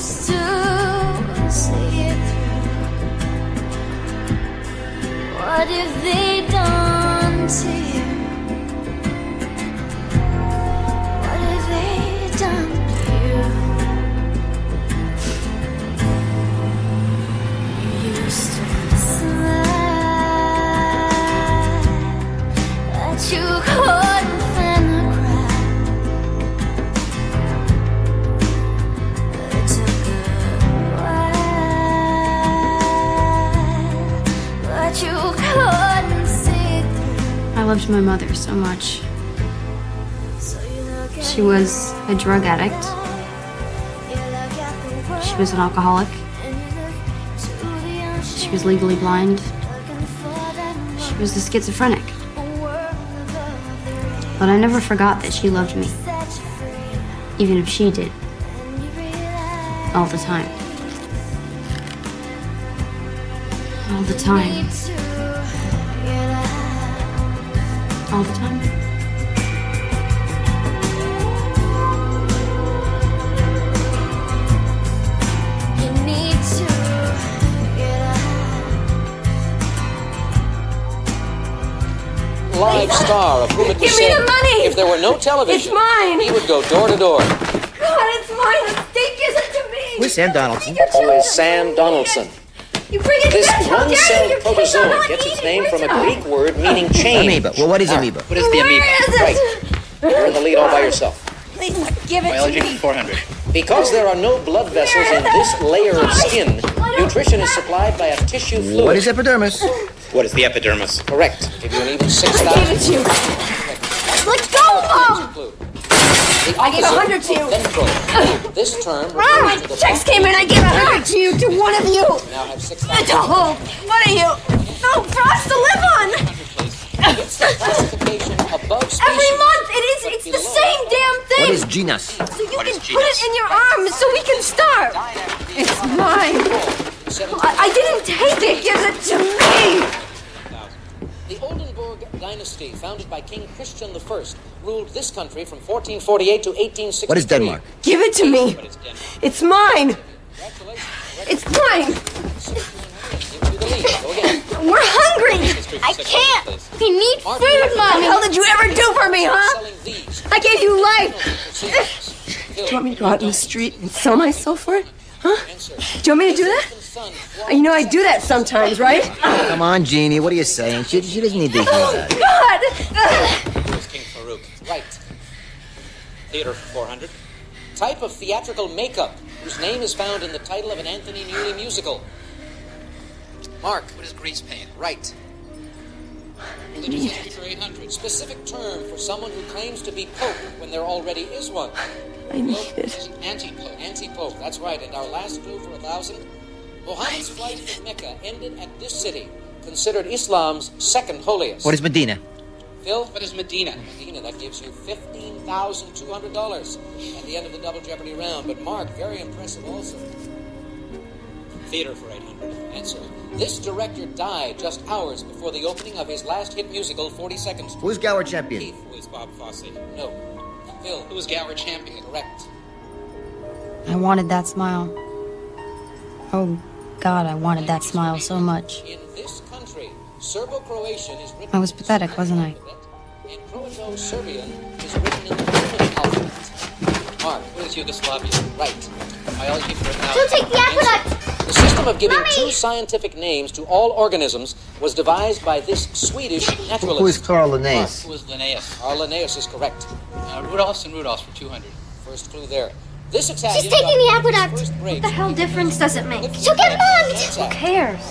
used to see it through. What have they done to you? What have they done to you? You used to smile, but you couldn't fan the crowd. It took a while, but you couldn't see through. I loved my mother so much. So you look at She was a drug addict. She was an alcoholic. She was legally blind. She was a schizophrenic. But I never forgot that she loved me, even if she did. All the time. All the time. All the time. You need to get out. Live star of whom it was Give me said the money! if there were no television, It's mine! he would go door to door. God, it's mine! The state gives it to me! Who's Sam Donaldson? Who is Sam Donaldson? You bring it This back! How dare you! one-celled Your kids are protozoan not gets its eating name from a original. Greek word meaning chain. Amoeba. Well, what is amoeba? What is the Where amoeba? is it? Right. You're in the lead all by yourself. Please give it Biology to me. 400. Because there are no blood vessels in this layer of skin, nutrition is supplied by a tissue fluid. What is epidermis? What is the epidermis? Correct. Give you an even I 6,000. gave it to you. Let go, Mom! Clue. I gave 100 to you. Ventral. This term Mom, refers to the checks came in. I gave 100 to you, to one of you. now have 6,000. Oh, what are you? No, for us to live on. It's the classification above species. Every month, it's the same damn thing. What is genus? So you What can is put genus? it in your arms so we can starve. It's mine. I didn't take it. Give it to me. The Oldenburg dynasty, founded by King Christian I, ruled this country from 1448 to 1863. What is Denmark? Give it to me. It's mine. It's mine. Give you the lead. Go again. We're hungry. I can't. We need food, What the Mommy. hell did you ever do for me, huh? Selling these. I gave you life. Phil, Do you want me to go out in the street and sell myself for it? Huh? answer. Do you want me to do that? Son, You know I do that sometimes, right? Come on, Jeannie. What are you saying? She doesn't need to hear Oh, that. God! Who is King Farouk? Right. Theater 400. Type of theatrical makeup whose name is found in the title of an Anthony Newley musical. Mark. What is grease paint? Right. need Theater 800. Specific term for someone who claims to be Pope when there already is one. I need it. Anti-Pope. Anti-Pope. That's right. And our last clue for 1,000. Muhammad's flight to Mecca ended at this city, considered Islam's second holiest. What is Medina? Phil? What is Medina? Medina, that gives you $15,200 at the end of the double jeopardy round. But Mark, very impressive also. Theater for 800. Answer. This director died just hours before the opening of his last hit musical, 42nd Street. Who's Gower champion? Keith. Who is Bob Fosse? No. Phil. Who is Gower champion? Correct. I wanted that smile. Oh, God, I wanted that smile so much. In this country, Serbo-Croatian is written I was pathetic, wasn't I? and Croato-Serbian is written in the Roman alphabet. Mark. Who is Yugoslavia? Right. Biology for 1,000. Don't take the aqueduct. The system of giving Mommy! two scientific names to all organisms was devised by this Swedish naturalist. Who is Carl Linnaeus? Who is Linnaeus? Our Linnaeus is correct. Rudolphs and Rudolphs for 200. First clue there. This Italian She's taking the aqueduct. First break. What the hell difference does it make? She'll get mugged. Who cares?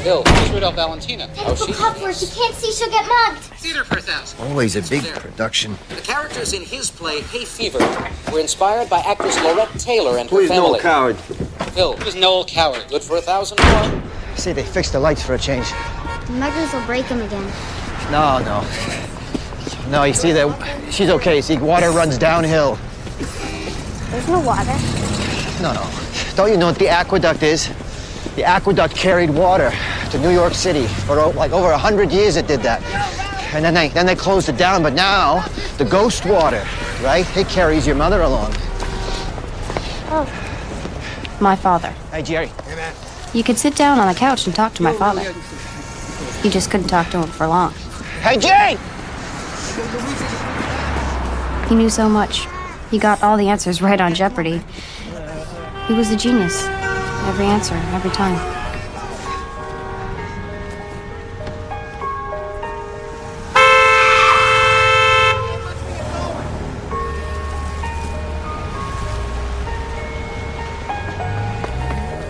Bill. Who's Rudolph Valentina? Medical Copworth. You can't see. She'll get mugged. Theater for 1,000. Always a big production. The characters in his play Hay Fever were inspired by actress Lorette Taylor and her family. Coward? Phil. Who is Noel Coward? Good for 1,000 more. Say they fixed the lights for a change. The muggers will break him again. No. No, you see that she's okay. See, water runs downhill. There's no water. No. Don't you know what the aqueduct is? The aqueduct carried water to New York City for like over 100 years. It did that, and then they closed it down. But now the ghost water, right? It carries your mother along. My father. Hey, Jerry. You could sit down on the couch and talk to my father. You just couldn't talk to him for long. Hey, Jerry! He knew so much. He got all the answers right on Jeopardy. He was a genius. Every answer, every time.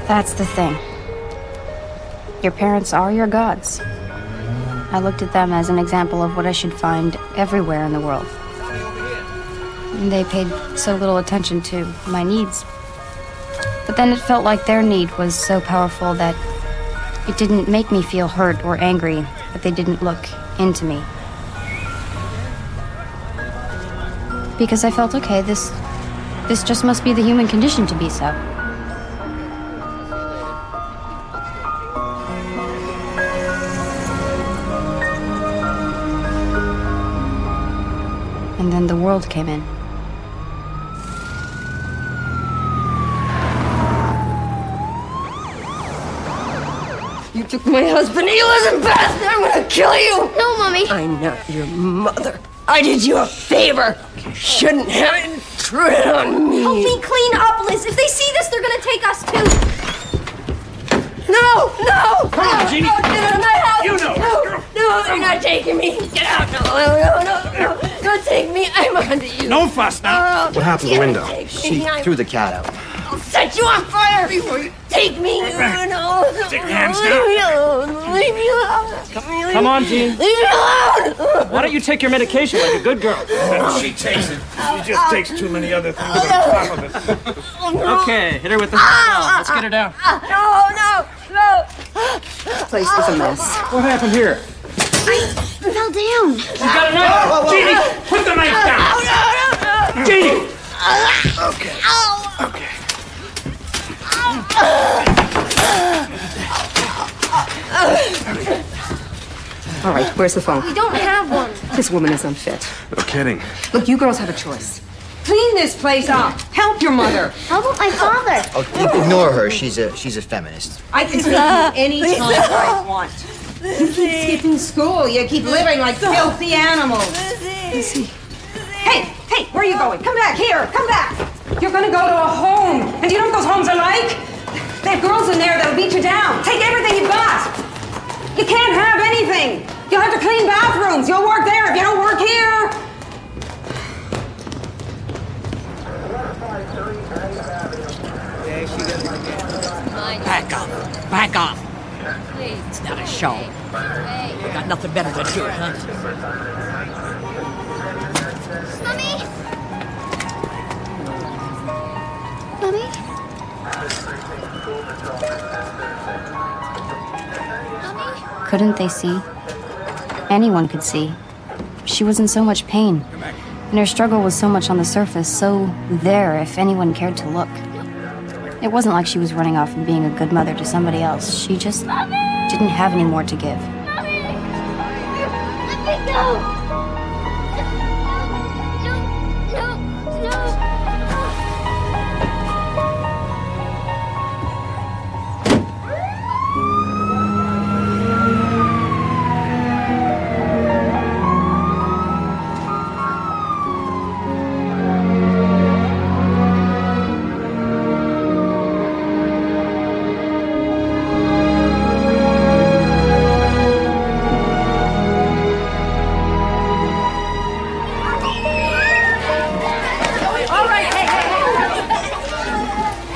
That's the thing. Your parents are your gods. I looked at them as an example of what I should find everywhere in the world. And they paid so little attention to my needs. But then it felt like their need was so powerful that it didn't make me feel hurt or angry that they didn't look into me. Because I felt, okay, this just must be the human condition to be so. And then the world came in. You took my husband. He wasn't best. I'm gonna kill you. No, Mommy. I'm not your mother. I did you a favor. You shouldn't have intruded on me. Help me clean up, Liz. If they see this, they're gonna take us too. No, no! Come on, Jeannie. No, get out of my house! You know No, this, girl. no, you're not taking me. Get out! No, don't take me. I'm onto you. No fuss now. Oh, What happened to the window? take me. She I'm- threw the cat out. I'll set you on fire before you take me. No, Take your hands leave down. me alone. Leave me alone. Come on, Jean. Leave me alone. Why don't you take your medication like a good girl? She takes it. She just takes too many other things on top of it. Okay, hit her with the ball. Let's get her down. No. Place is a mess. What happened here? I fell down. You got a knife? Jeannie, put the knife down. Jeannie! All right, where's the phone? We don't have one. This woman is unfit. No kidding. Look, you girls have a choice. Clean this place up. Help your mother. How about my father? Oh, ignore her. She's a feminist. I can take you any time I want. You keep skipping school. You keep living like filthy animals. Hey, where are you going? Come back here. Come back. You're going to go to a home. And do you know what those homes are like? They have girls in there that'll beat you down. Take everything you've got. You can't have anything. You'll have to clean bathrooms. You'll work there if you don't work here. Back off. It's not a show. You got nothing better to do, huh? Mommy? Couldn't they see? Anyone could see. She was in so much pain. And her struggle was so much on the surface, so there if anyone cared to look. It wasn't like she was running off and being a good mother to somebody else. She just didn't have any more to give. Let me go! No.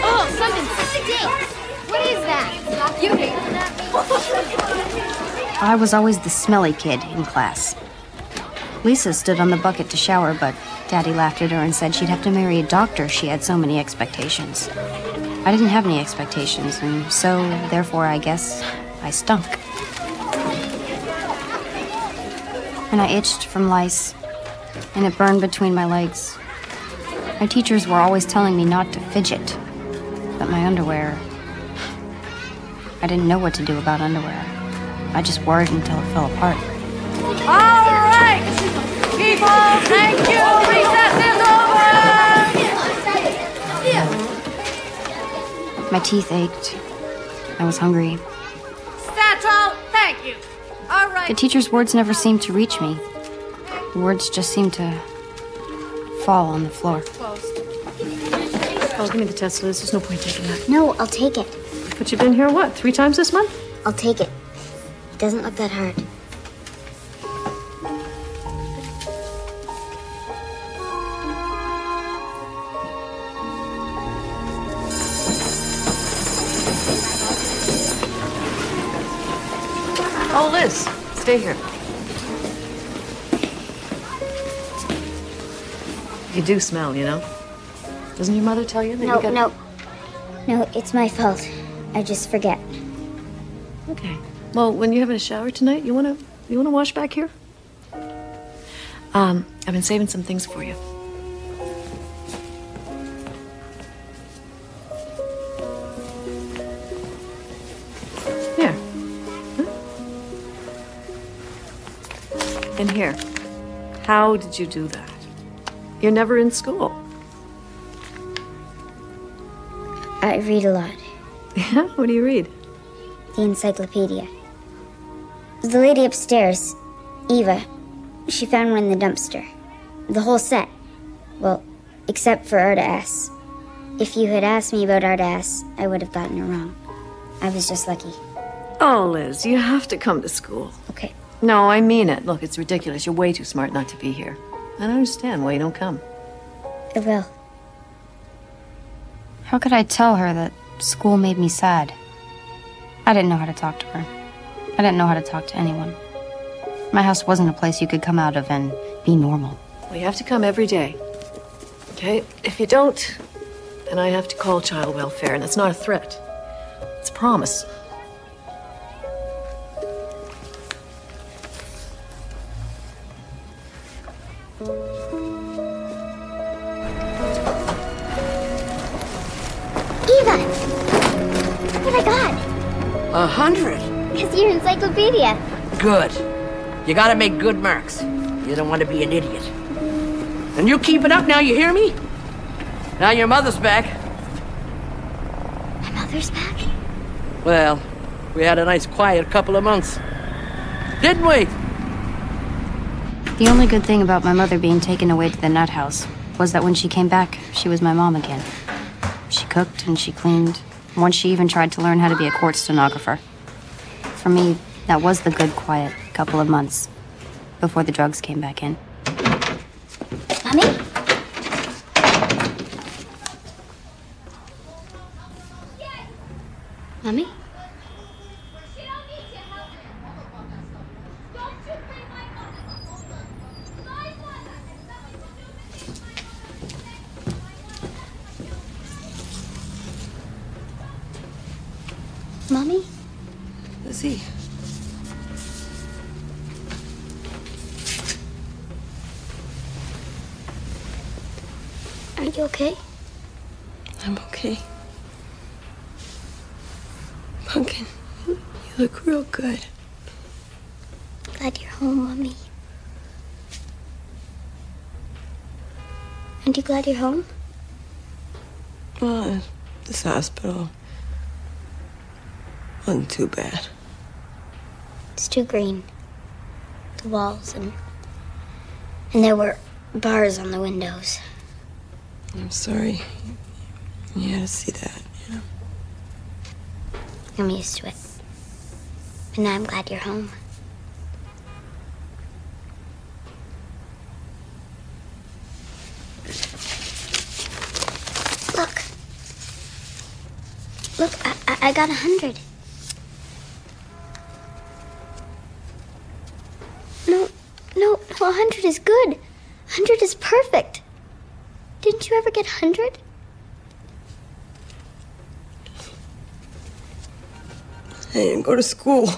Oh, something stinks. What is that? You hate that. I was always the smelly kid in class. Lisa stood on the bucket to shower, but Daddy laughed at her and said she'd have to marry a doctor. She had so many expectations. I didn't have any expectations, and so, therefore, I guess I stunk. And I itched from lice, and it burned between my legs. My teachers were always telling me not to fidget, but my underwear... I didn't know what to do about underwear. I just wore it until it fell apart. All right, people, thank you. Recess is over. My teeth ached. I was hungry. Satchel, thank you. All right. The teacher's words never seemed to reach me. The words just seemed to fall on the floor. Oh, give me the test, Liz. There's no point taking that. No, I'll take it. But you've been here, what, 3 times this month? I'll take it. It doesn't look that hard. Oh, Liz, stay here. You do smell, you know? Doesn't your mother tell you that No, you got... No, it's my fault. I just forget. Okay. Well, when you're having a shower tonight, you wanna wash back here? I've been saving some things for you. Here. Huh? And here. How did you do that? You're never in school. I read a lot. Yeah? What do you read? The encyclopedia. The lady upstairs, Eva, she found one in the dumpster. The whole set. Well, except for Arda S. If you had asked me about Arda S, I would have gotten it wrong. I was just lucky. Oh, Liz, you have to come to school. Okay. No, I mean it. Look, it's ridiculous. You're way too smart not to be here. I don't understand why you don't come. I will. How could I tell her that school made me sad? I didn't know how to talk to her. I didn't know how to talk to anyone. My house wasn't a place you could come out of and be normal. Well, you have to come every day. Okay? If you don't, then I have to call child welfare, and it's not a threat. It's a promise. Eva! What I got? 100. It's your encyclopedia. Good. You gotta make good marks. You don't want to be an idiot. And you keep it up now, you hear me? Now your mother's back. My mother's back? Well, we had a nice quiet couple of months. Didn't we? The only good thing about my mother being taken away to the nut house was that when she came back, she was my mom again. She cooked and she cleaned. Once she even tried to learn how to be a court stenographer. For me, that was the good, quiet couple of months before the drugs came back in. Mommy? Mommy? Mommy? Lizzie. Are you okay? I'm okay. Pumpkin, you look real good. Glad you're home, Mommy. Aren't you glad you're home? Well, this hospital wasn't too bad. It's too green. The walls and there were bars on the windows. I'm sorry. You had to see that, you know. I'm used to it. And now I'm glad you're home. Look. Look, I got 100. No, 100 is good. 100 is perfect. Didn't you ever get 100? I didn't go to school.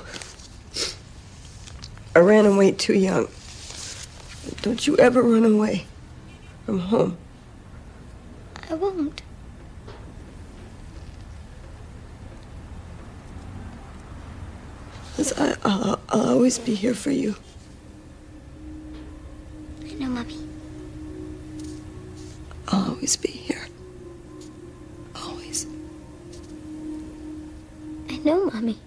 I ran away too young. Don't you ever run away from home. I won't. Liz, I'll always be here for you. I know, Mommy. I'll always be here. Always. No, Mommy.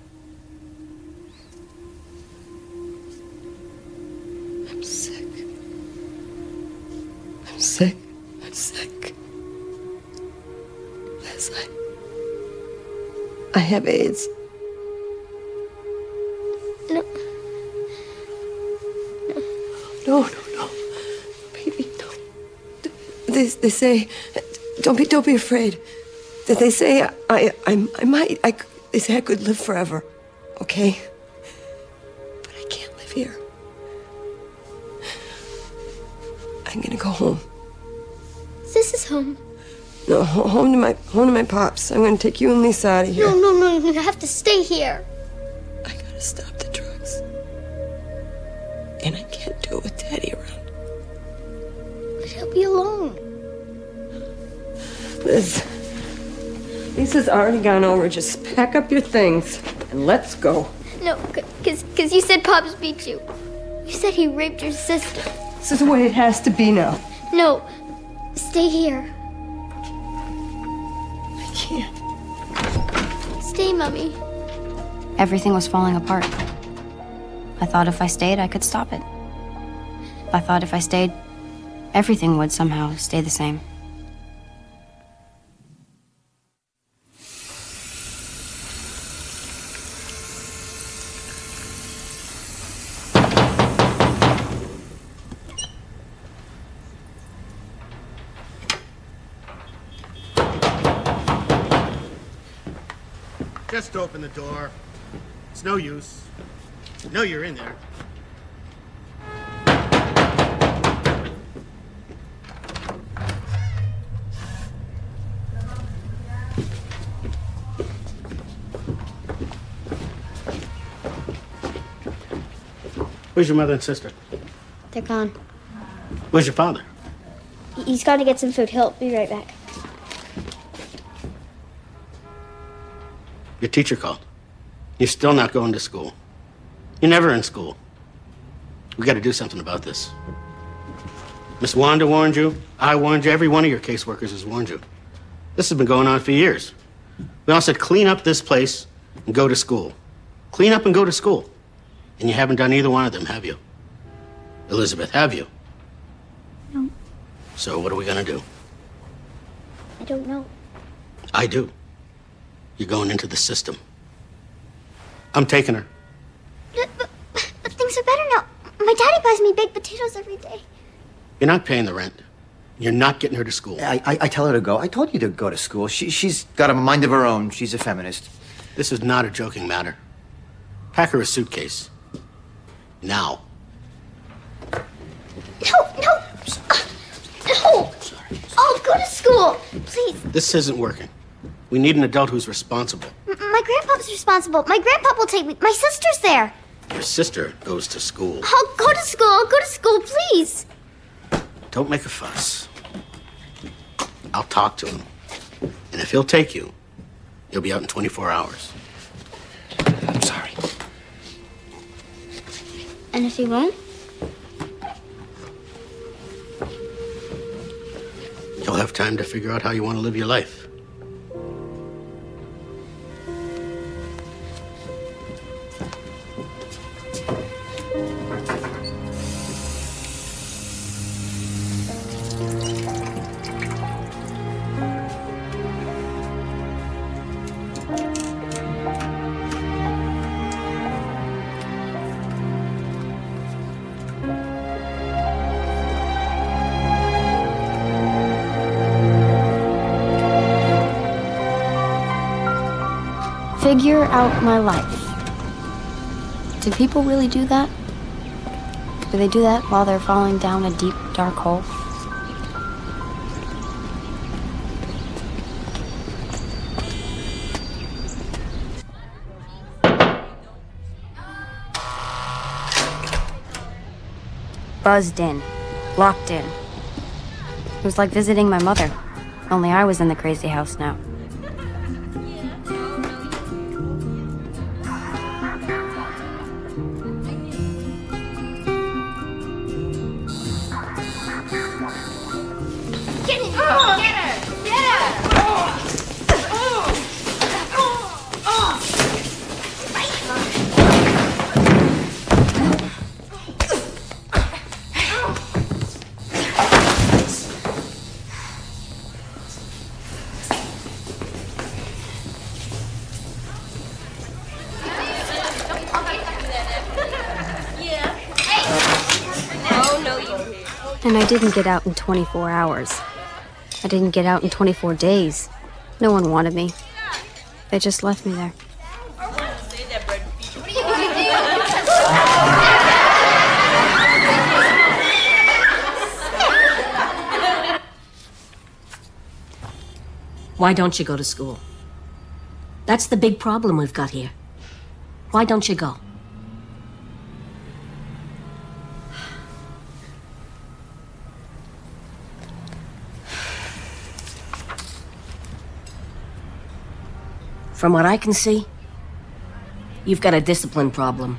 I'm sick. I'm sick. I'm sick. Liz, I have AIDS. No. No. Baby, no. They say, don't be afraid. That they say they say I could live forever, okay? But I can't live here. I'm gonna go home. This is home. No, home to my pops. I'm gonna take you and Lisa out of here. No, you have to stay here. I gotta stop the drugs. And I can't do it with Daddy around. But he'll be alone. Lisa's already gone over. Just pack up your things and let's go. No, because you said Pops beat you. You said he raped your sister. This is the way it has to be now. No, stay here. I can't. Stay, Mommy. Everything was falling apart. I thought if I stayed, I could stop it. I thought if I stayed, everything would somehow stay the same. Just open the door. It's no use. You know you're in there. Where's your mother and sister? They're gone. Where's your father? He's got to get some food. He'll be right back. Your teacher called. You're still not going to school. You're never in school. We got to do something about this. Miss Wanda warned you. I warned you. Every one of your caseworkers has warned you. This has been going on for years. We all said clean up this place and go to school. Clean up and go to school. And you haven't done either one of them, have you? Elizabeth, have you? No. So what are we going to do? I don't know. I do. You're going into the system. I'm taking her. But things are better now. My daddy buys me baked potatoes every day. You're not paying the rent. You're not getting her to school. I tell her to go. I told you to go to school. She's got a mind of her own. She's a feminist. This is not a joking matter. Pack her a suitcase. Now. No. No. I'll go to school. Please. This isn't working. We need an adult who's responsible. My grandpa's responsible. My grandpa will take me. My sister's there. Your sister goes to school. I'll go to school. I'll go to school, please. Don't make a fuss. I'll talk to him. And if he'll take you, you'll be out in 24 hours. I'm sorry. And if he won't? You'll have time to figure out how you want to live your life. Figure out my life. Do people really do that? Do they do that while they're falling down a deep, dark hole? Buzzed in. Locked in. It was like visiting my mother. Only I was in the crazy house now. And I didn't get out in 24 hours. I didn't get out in 24 days. No one wanted me. They just left me there. Why don't you go to school? That's the big problem we've got here. Why don't you go? From what I can see, you've got a discipline problem.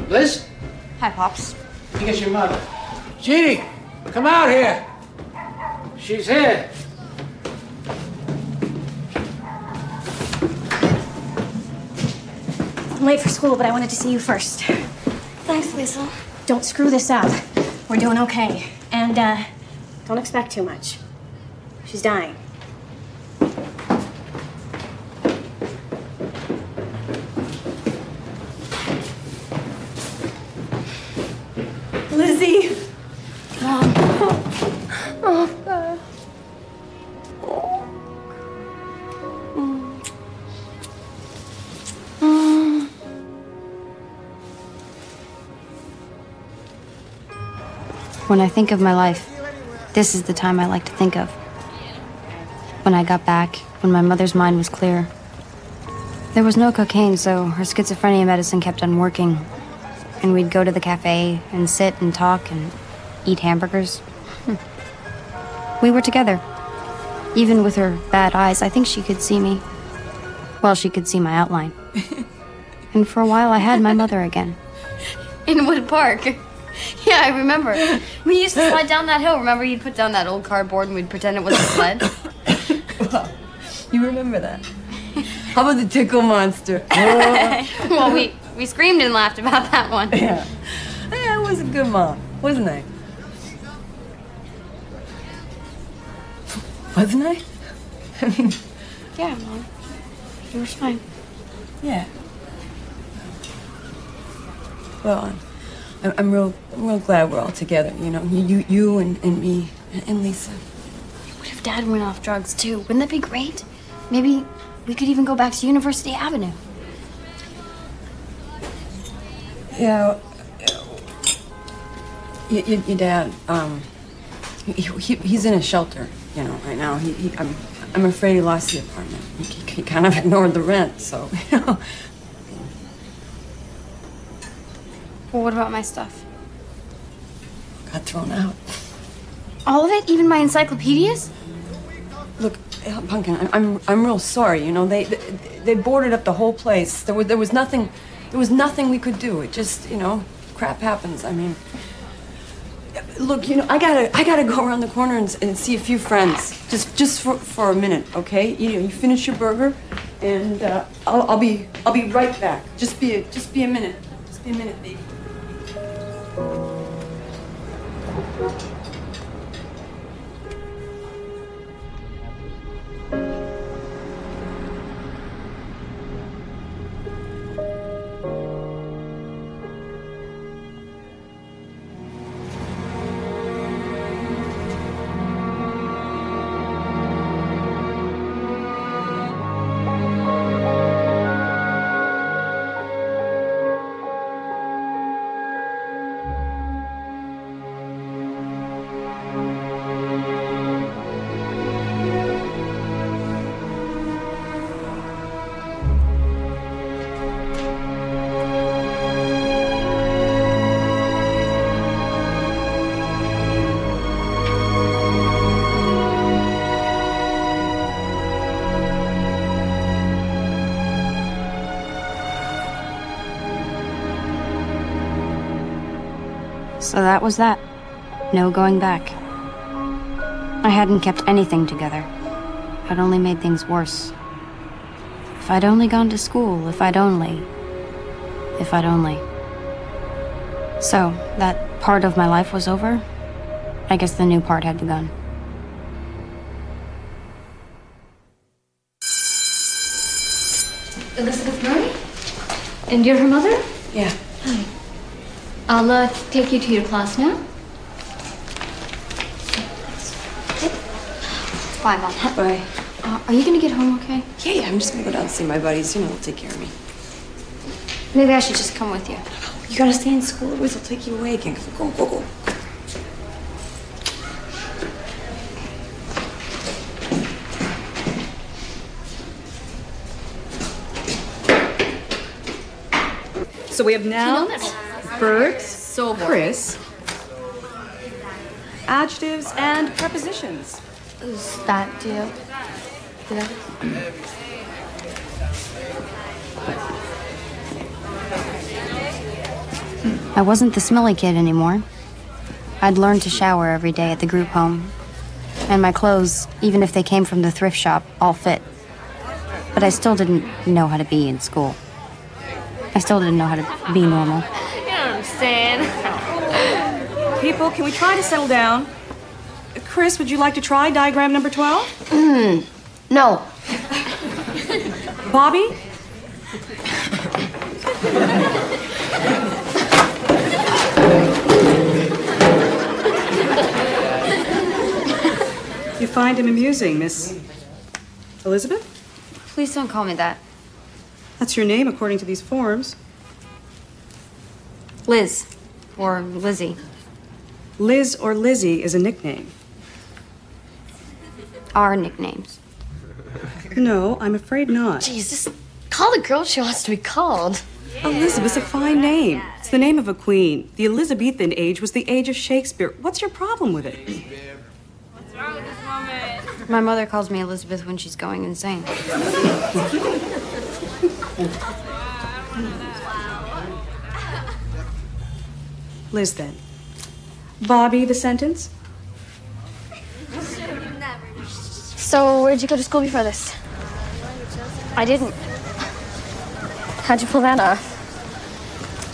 Liz? Hi, Pops. I think it's your mother. Jeannie, come out here. She's here. I'm late for school, but I wanted to see you first. Thanks, Liesl. Don't screw this up. We're doing okay. And, don't expect too much. She's dying. Lizzie! Mom. Oh, God. When I think of my life, this is the time I like to think of. When I got back, when my mother's mind was clear. There was no cocaine, so her schizophrenia medicine kept on working. And we'd go to the cafe and sit and talk and eat hamburgers. We were together. Even with her bad eyes, I think she could see me. Well, she could see my outline. And for a while, I had my mother again. In Wood Park. Yeah, I remember. We used to slide down that hill. Remember, you'd put down that old cardboard and we'd pretend it was a sled? Wow. You remember that? How about the tickle monster? Well, we screamed and laughed about that one. Yeah. I was a good mom, wasn't I? Wasn't I? I mean... Yeah, Mom. You were fine. Yeah. Well, I'm real glad we're all together, you know? You and me and Lisa. What if Dad went off drugs, too? Wouldn't that be great? Maybe we could even go back to University Avenue. Yeah. Your dad, he's in a shelter, you know, right now. I'm afraid he lost the apartment. He kind of ignored the rent, so, you know. Well, what about my stuff? Got thrown out. All of it? Even my encyclopedias? Look, Pumpkin, I'm real sorry, you know. They boarded up the whole place. There was nothing we could do. It just, you know, crap happens. I mean, look, you know, I gotta go around the corner and see a few friends, just for a minute, okay? You finish your burger, and I'll be right back. Just be a minute. Just be a minute, baby. So that was that. No going back. I hadn't kept anything together. I'd only made things worse. If I'd only gone to school, if I'd only. So, that part of my life was over. I guess the new part had begun. Elizabeth Murray? And you're her mother? Yeah. Hi. I'll take you to your class now. Bye, Mom. Bye. Are you gonna get home okay? Yeah, I'm just gonna go down and see my buddies. You know, they'll take care of me. Maybe I should just come with you. You gotta stay in school, otherwise they'll take you away again. Go. So we have nouns, verbs, Chris, adjectives, and prepositions. Is that deal? I wasn't the smelly kid anymore. I'd learned to shower every day at the group home. And my clothes, even if they came from the thrift shop, all fit. But I still didn't know how to be in school. I still didn't know how to be normal. You know what I'm saying? People, can we try to settle down? Chris, would you like to try diagram number 12? No. Bobby? You find him amusing, Miss Elizabeth? Please don't call me that. That's your name according to these forms. Liz. Or Lizzie. Liz or Lizzie is a nickname. Our nicknames. No, I'm afraid not. Jesus, call the girl she wants to be called. Elizabeth's a fine name. It's the name of a queen. The Elizabethan age was the age of Shakespeare. What's your problem with it? What's wrong with this woman? My mother calls me Elizabeth when she's going insane. Liz, then. Bobby, the sentence? So, where'd you go to school before this? I didn't. How'd you pull that off?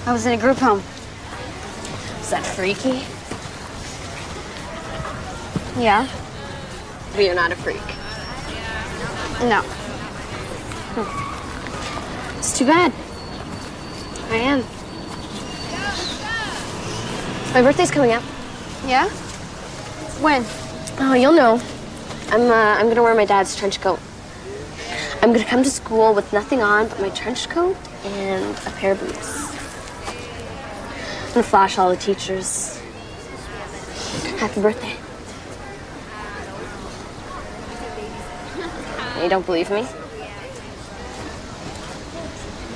I was in a group home. Is that freaky? Yeah? But you're not a freak. No. It's too bad. I am. My birthday's coming up. Yeah? When? Oh, you'll know. I'm gonna wear my dad's trench coat. I'm gonna come to school with nothing on but my trench coat and a pair of boots. I'm gonna flash all the teachers. Happy birthday. You don't believe me?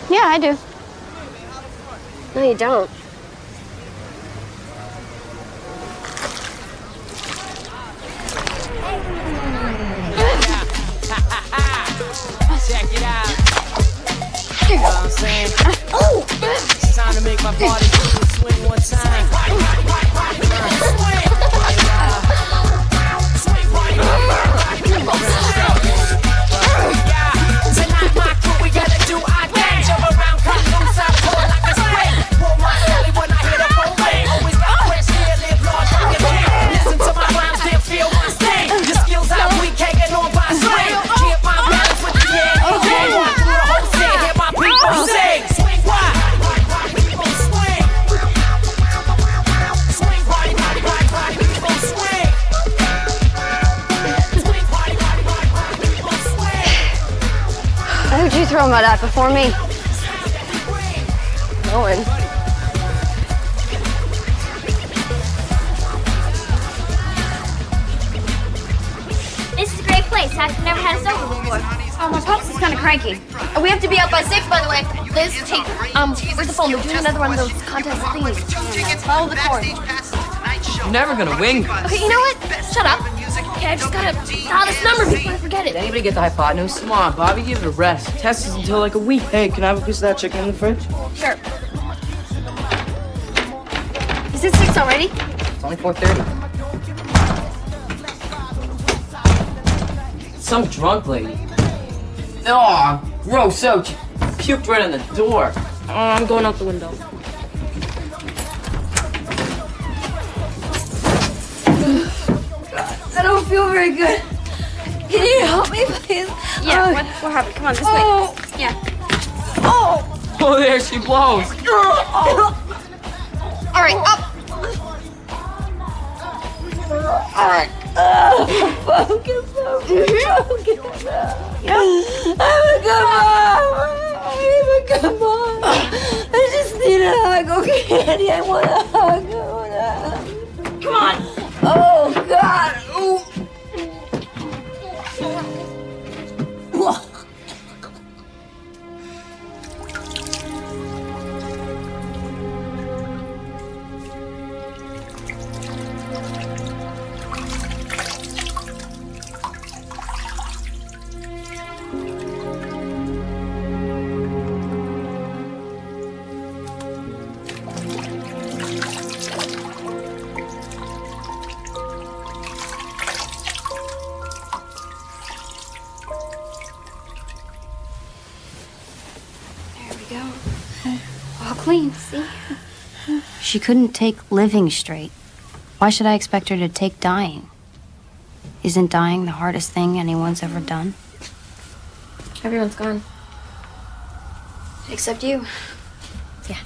Yeah, I do. No, you don't. Check it out. You know what I'm saying? Oh! It's time to make my body swing one time. Tonight, my crew, we gotta do our thing. Jump around, cut loose, I pull like a spring. Pull my belly when I hit a phone ring. Always got fresh here, live large like a king. Listen to my rhymes, then feel my sting. Your skills out weak, hanging on by a string. Keep my balance with the end. Walk through the whole scene, hear my people sing. Swing wide, people swing. Swing party, party, party, party, people swing. Swing party, party, party, party, people swing. Who'd you throw mud at before me? No one. This is a great place. I've never had us over before. Oh, my pops is kind of cranky. We have to be out by 6, by the way. Liz, take, where's the phone? We're doing another one of those contest thingies. Follow the cord. You're never gonna win. Okay, you know what? Shut up. Okay, I just gotta dial this number before I forget Did it. anybody get the hypotenuse? Come on, Bobby, give it a rest. Test is until like a week. Hey, can I have a piece of that chicken in the fridge? Sure. Is Is it 6 already? It's only 4:30. Some drunk lady. Oh, gross. So puked right on the door. Oh, I'm going out the window. I don't feel very good. Can you help me, please? Yeah, what happened? Come on, this way. Yeah. Oh, there she blows. All right, up. All right. Focus. I'm a good mom. I just need a hug, okay, Andy? I want a hug. Come on. Oh, God. Ooh. All clean, see? She couldn't take living straight. Why should I expect her to take dying? Isn't dying the hardest thing anyone's ever done? Everyone's gone. Except you. Yeah.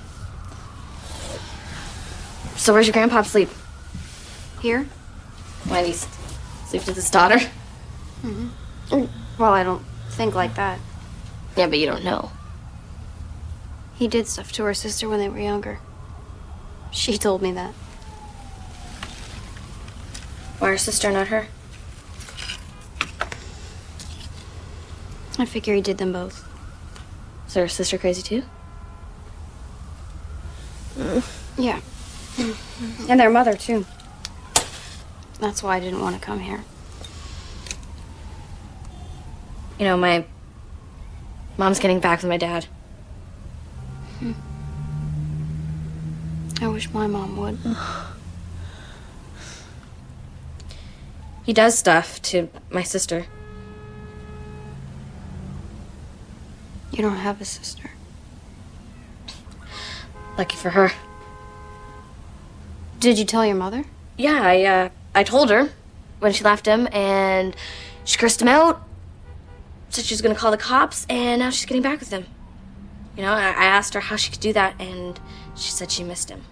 So where's your grandpa sleep? Here? Why he sleeps with his daughter? Well, I don't think like that. Yeah, but you don't know. He did stuff to her sister when they were younger. She told me that. Why her sister, not her? I figure he did them both. Is her sister crazy too? Yeah. And their mother, too. That's why I didn't want to come here. You know, my mom's getting back with my dad. I wish my mom would. He does stuff to my sister. You don't have a sister. Lucky for her. Did you tell your mother? Yeah, I told her when she left him, and she cursed him out. Said she was gonna call the cops, and now she's getting back with him. You know, I asked her how she could do that, and she said she missed him.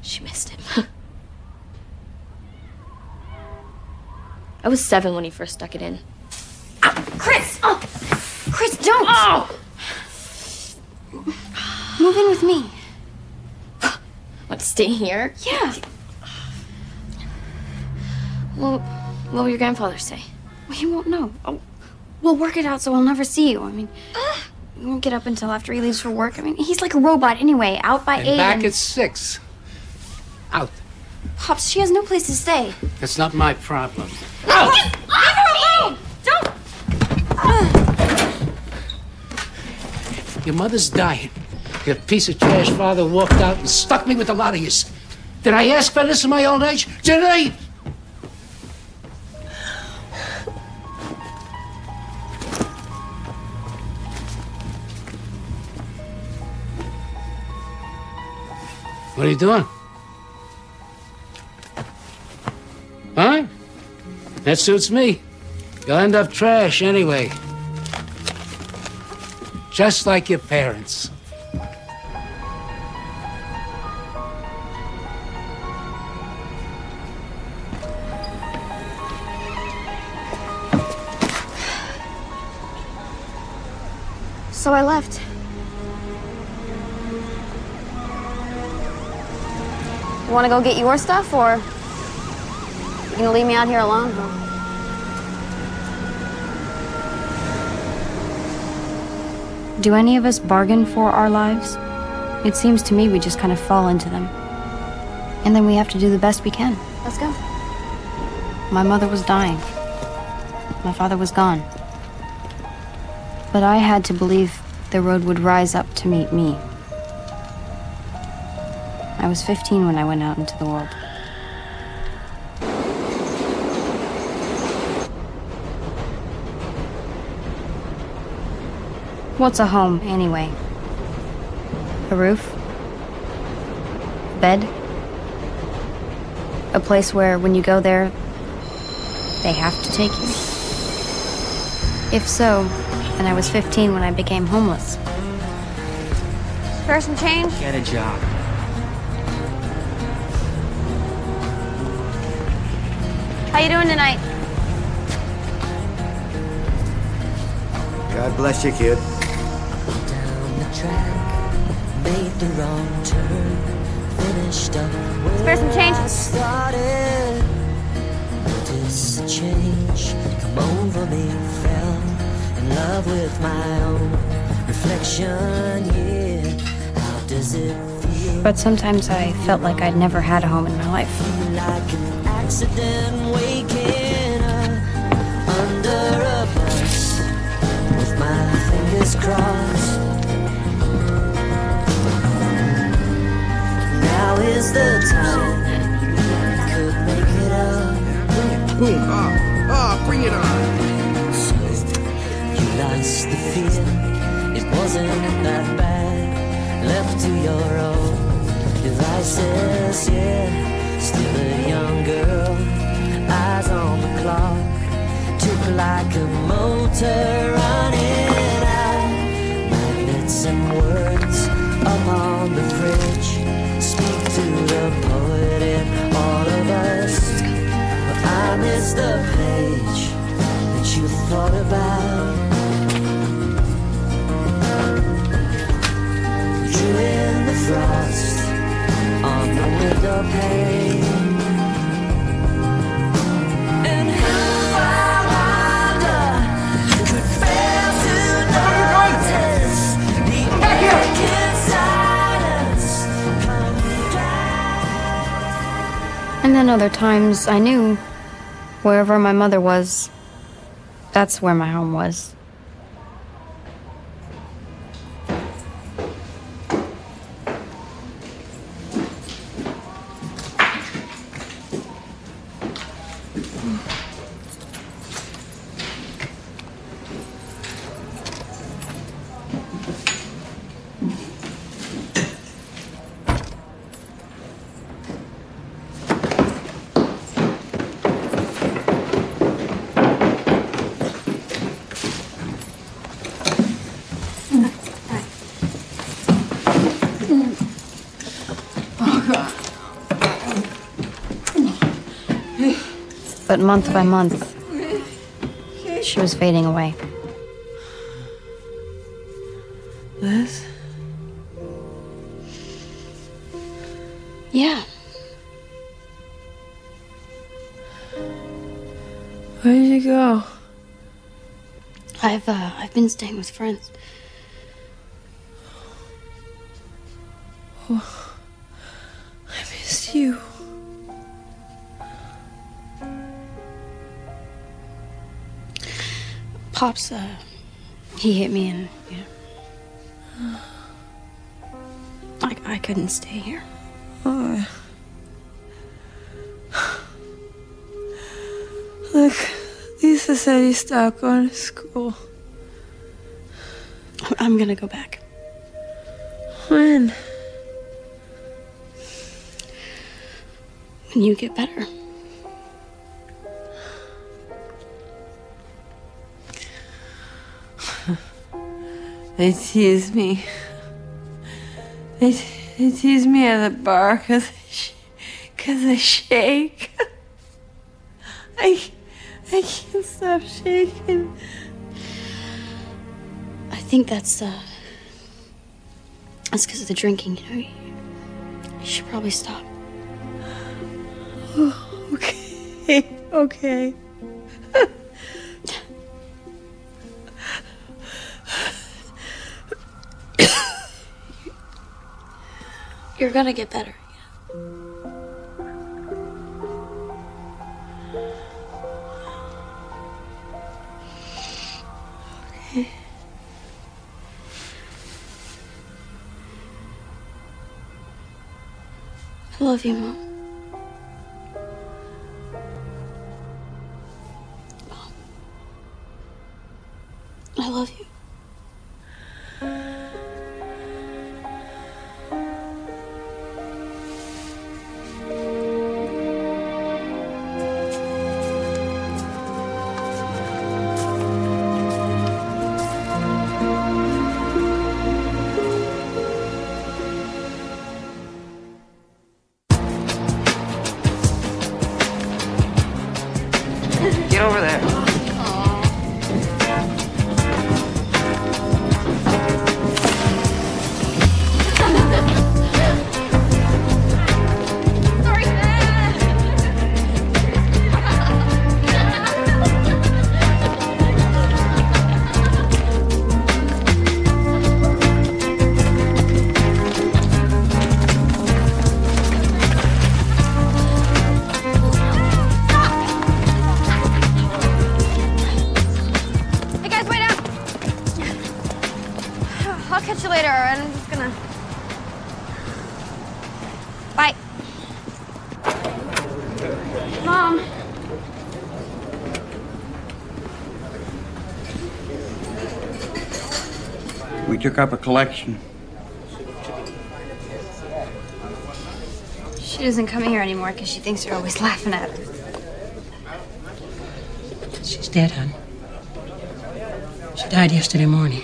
She missed him. I was 7 when he first stuck it in. Chris! Oh! Chris, don't! Oh! Move in with me. Want to stay here? Yeah. Well, what will your grandfather say? Well, he won't know. Oh, we'll work it out so I'll never see you. I mean, we won't get up until after he leaves for work. I mean, he's like a robot anyway, out by 8. And back at 6. Out. Pops, she has no place to stay. That's not my problem. Leave her alone! Don't! Your mother's dying. Your piece of trash father walked out and stuck me with a lot of yous. Did I ask for this in my old age? Did I? What are you doing? Huh? That suits me. You'll end up trash anyway. Just like your parents. So I left. You want to go get your stuff, or you gonna leave me out here alone? Do any of us bargain for our lives? It seems to me we just kind of fall into them. And then we have to do the best we can. Let's go. My mother was dying. My father was gone. But I had to believe the road would rise up to meet me. I was 15 when I went out into the world. What's a home, anyway? A roof? A bed? A place where, when you go there, they have to take you? If so, then I was 15 when I became homeless. Spare some change? Get a job. How you doing tonight? God bless you, kid. Down the track, made the wrong turn, finished up where Spare some change? I started. Notice a change come over me, fell in love with my own reflection, yeah. How does it feel? But sometimes I felt like I'd never had a home in my life. Like an accident waking up under a bus with my fingers crossed. Now is the time we could make it up. Boom. Bring it on. You lost the fear, it wasn't that bad. Left to your own devices, yeah. Still a young girl, eyes on the clock. Took like a motor running out. Magnets and words up on the fridge. Speak to the poet in all of us. But I miss the page that you thought about. Drew in the frost on the window pane. And who I wonder could fail to notice the aching silence come down. And then other times I knew wherever my mother was, that's where my home was. But month by month, she was fading away. Liz? Yeah. Where did you go? I've been staying with friends. Oh, I missed you. Pops, he hit me and, I couldn't stay here. Oh. Look, Lisa said you stopped going to school. I'm gonna go back. When? When you get better. They tease me. They tease me at the bar because I shake. I can't stop shaking. I think that's because of the drinking, you know. You should probably stop. Oh, okay, okay. You're gonna get better. Okay. love you, Mom. Mom. I love you. Get over there. Hey guys, wait up! I'll catch you later, and I'm just gonna... Bye. Mom. We took up a collection. She doesn't come here anymore because she thinks you're always laughing at her. She's dead, hon. She died yesterday morning.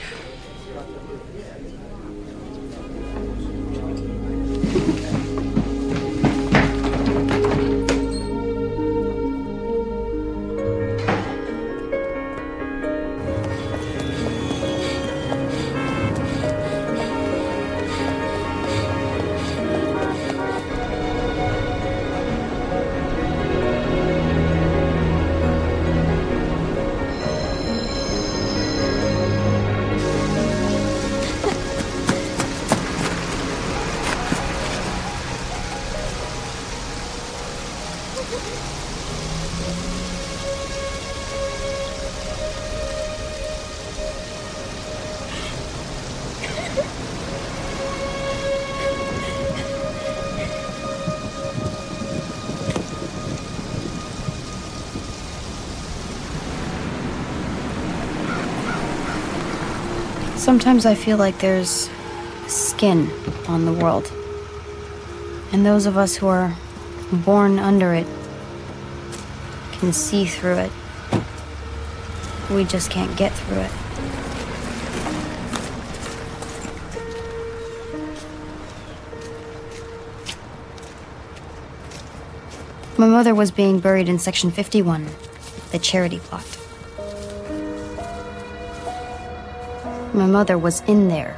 Sometimes I feel like there's skin on the world. And those of us who are born under it can see through it. We just can't get through it. My mother was being buried in Section 51, the charity plot. My mother was in there.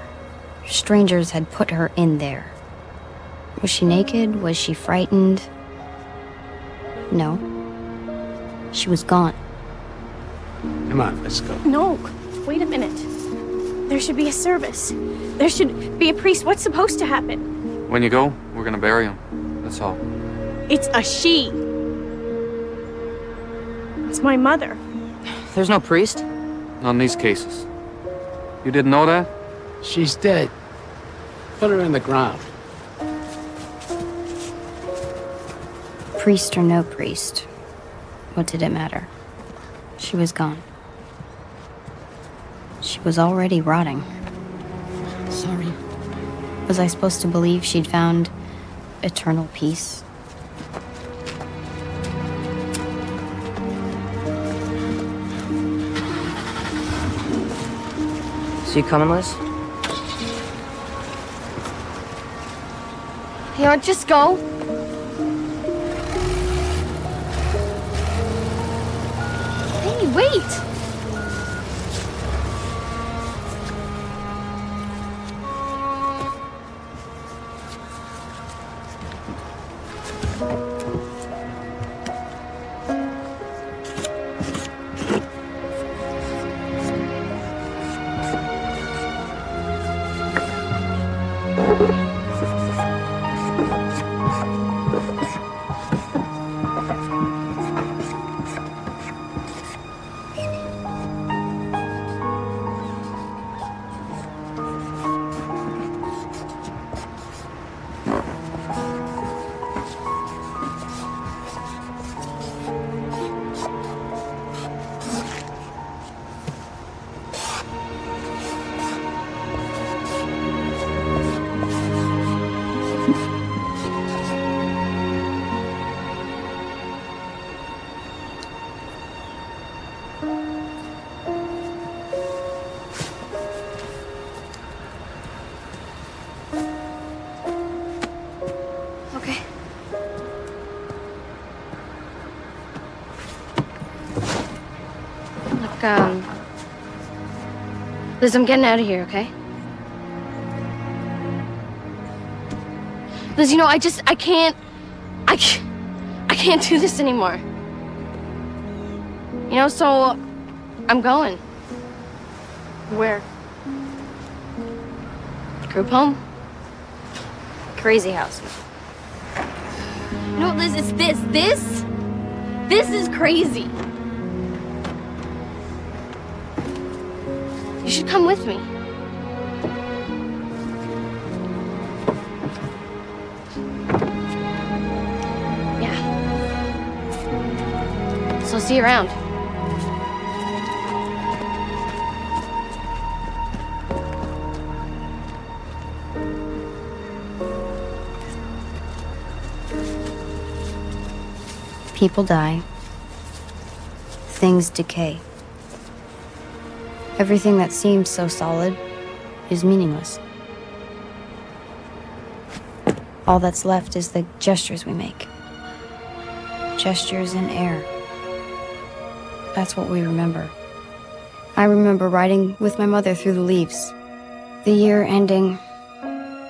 Strangers had put her in there. Was she naked? Was she frightened? No. She was gone. Come on, let's go. No, wait a minute. There should be a service. There should be a priest. What's supposed to happen? When you go, we're gonna bury him. That's all. It's a she. It's my mother. There's no priest? Not in these cases. You didn't know that? She's dead. Put her in the ground. Priest or no priest, what did it matter? She was gone. She was already rotting. Sorry. Was I supposed to believe she'd found eternal peace? So you coming, Liz? You know, just go. Hey, wait! Liz, I'm getting out of here, okay? Liz, you know, I can't do this anymore. You know, so I'm going. Where? Group home. Crazy house. You know what, Liz, it's this is crazy. You should come with me. Yeah. So see you around. People die. Things decay. Everything that seems so solid is meaningless. All that's left is the gestures we make. Gestures in air. That's what we remember. I remember riding with my mother through the leaves. The year ending,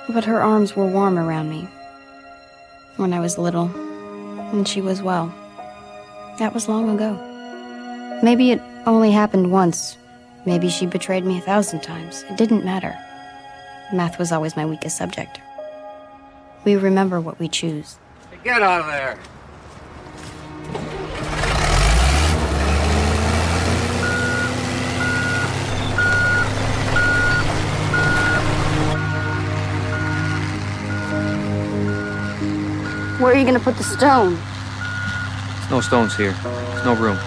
but her arms were warm around me. When I was little, and she was well. That was long ago. Maybe it only happened once. Maybe she betrayed me 1,000 times. It didn't matter. Math was always my weakest subject. We remember what we choose. Get out of there. Where are you gonna put the stone? There's no stones here. There's no room.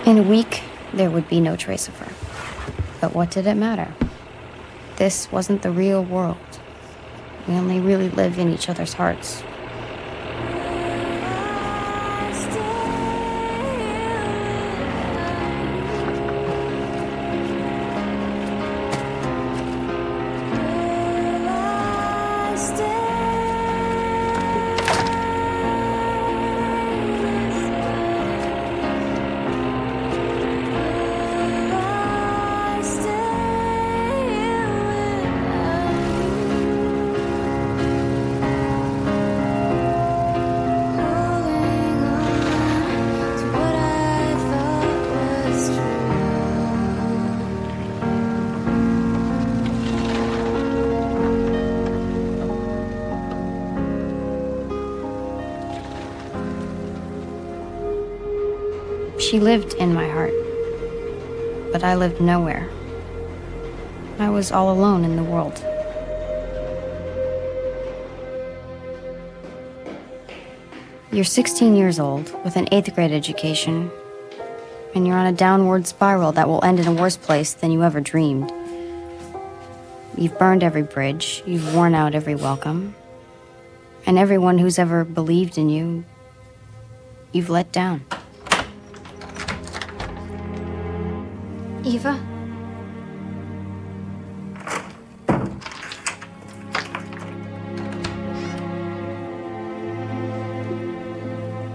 In a week, there would be no trace of her. But what did it matter? This wasn't the real world. We only really live in each other's hearts. She lived in my heart, but I lived nowhere. I was all alone in the world. You're 16 years old with an 8th grade education, and you're on a downward spiral that will end in a worse place than you ever dreamed. You've burned every bridge, you've worn out every welcome, and everyone who's ever believed in you, you've let down. Eva?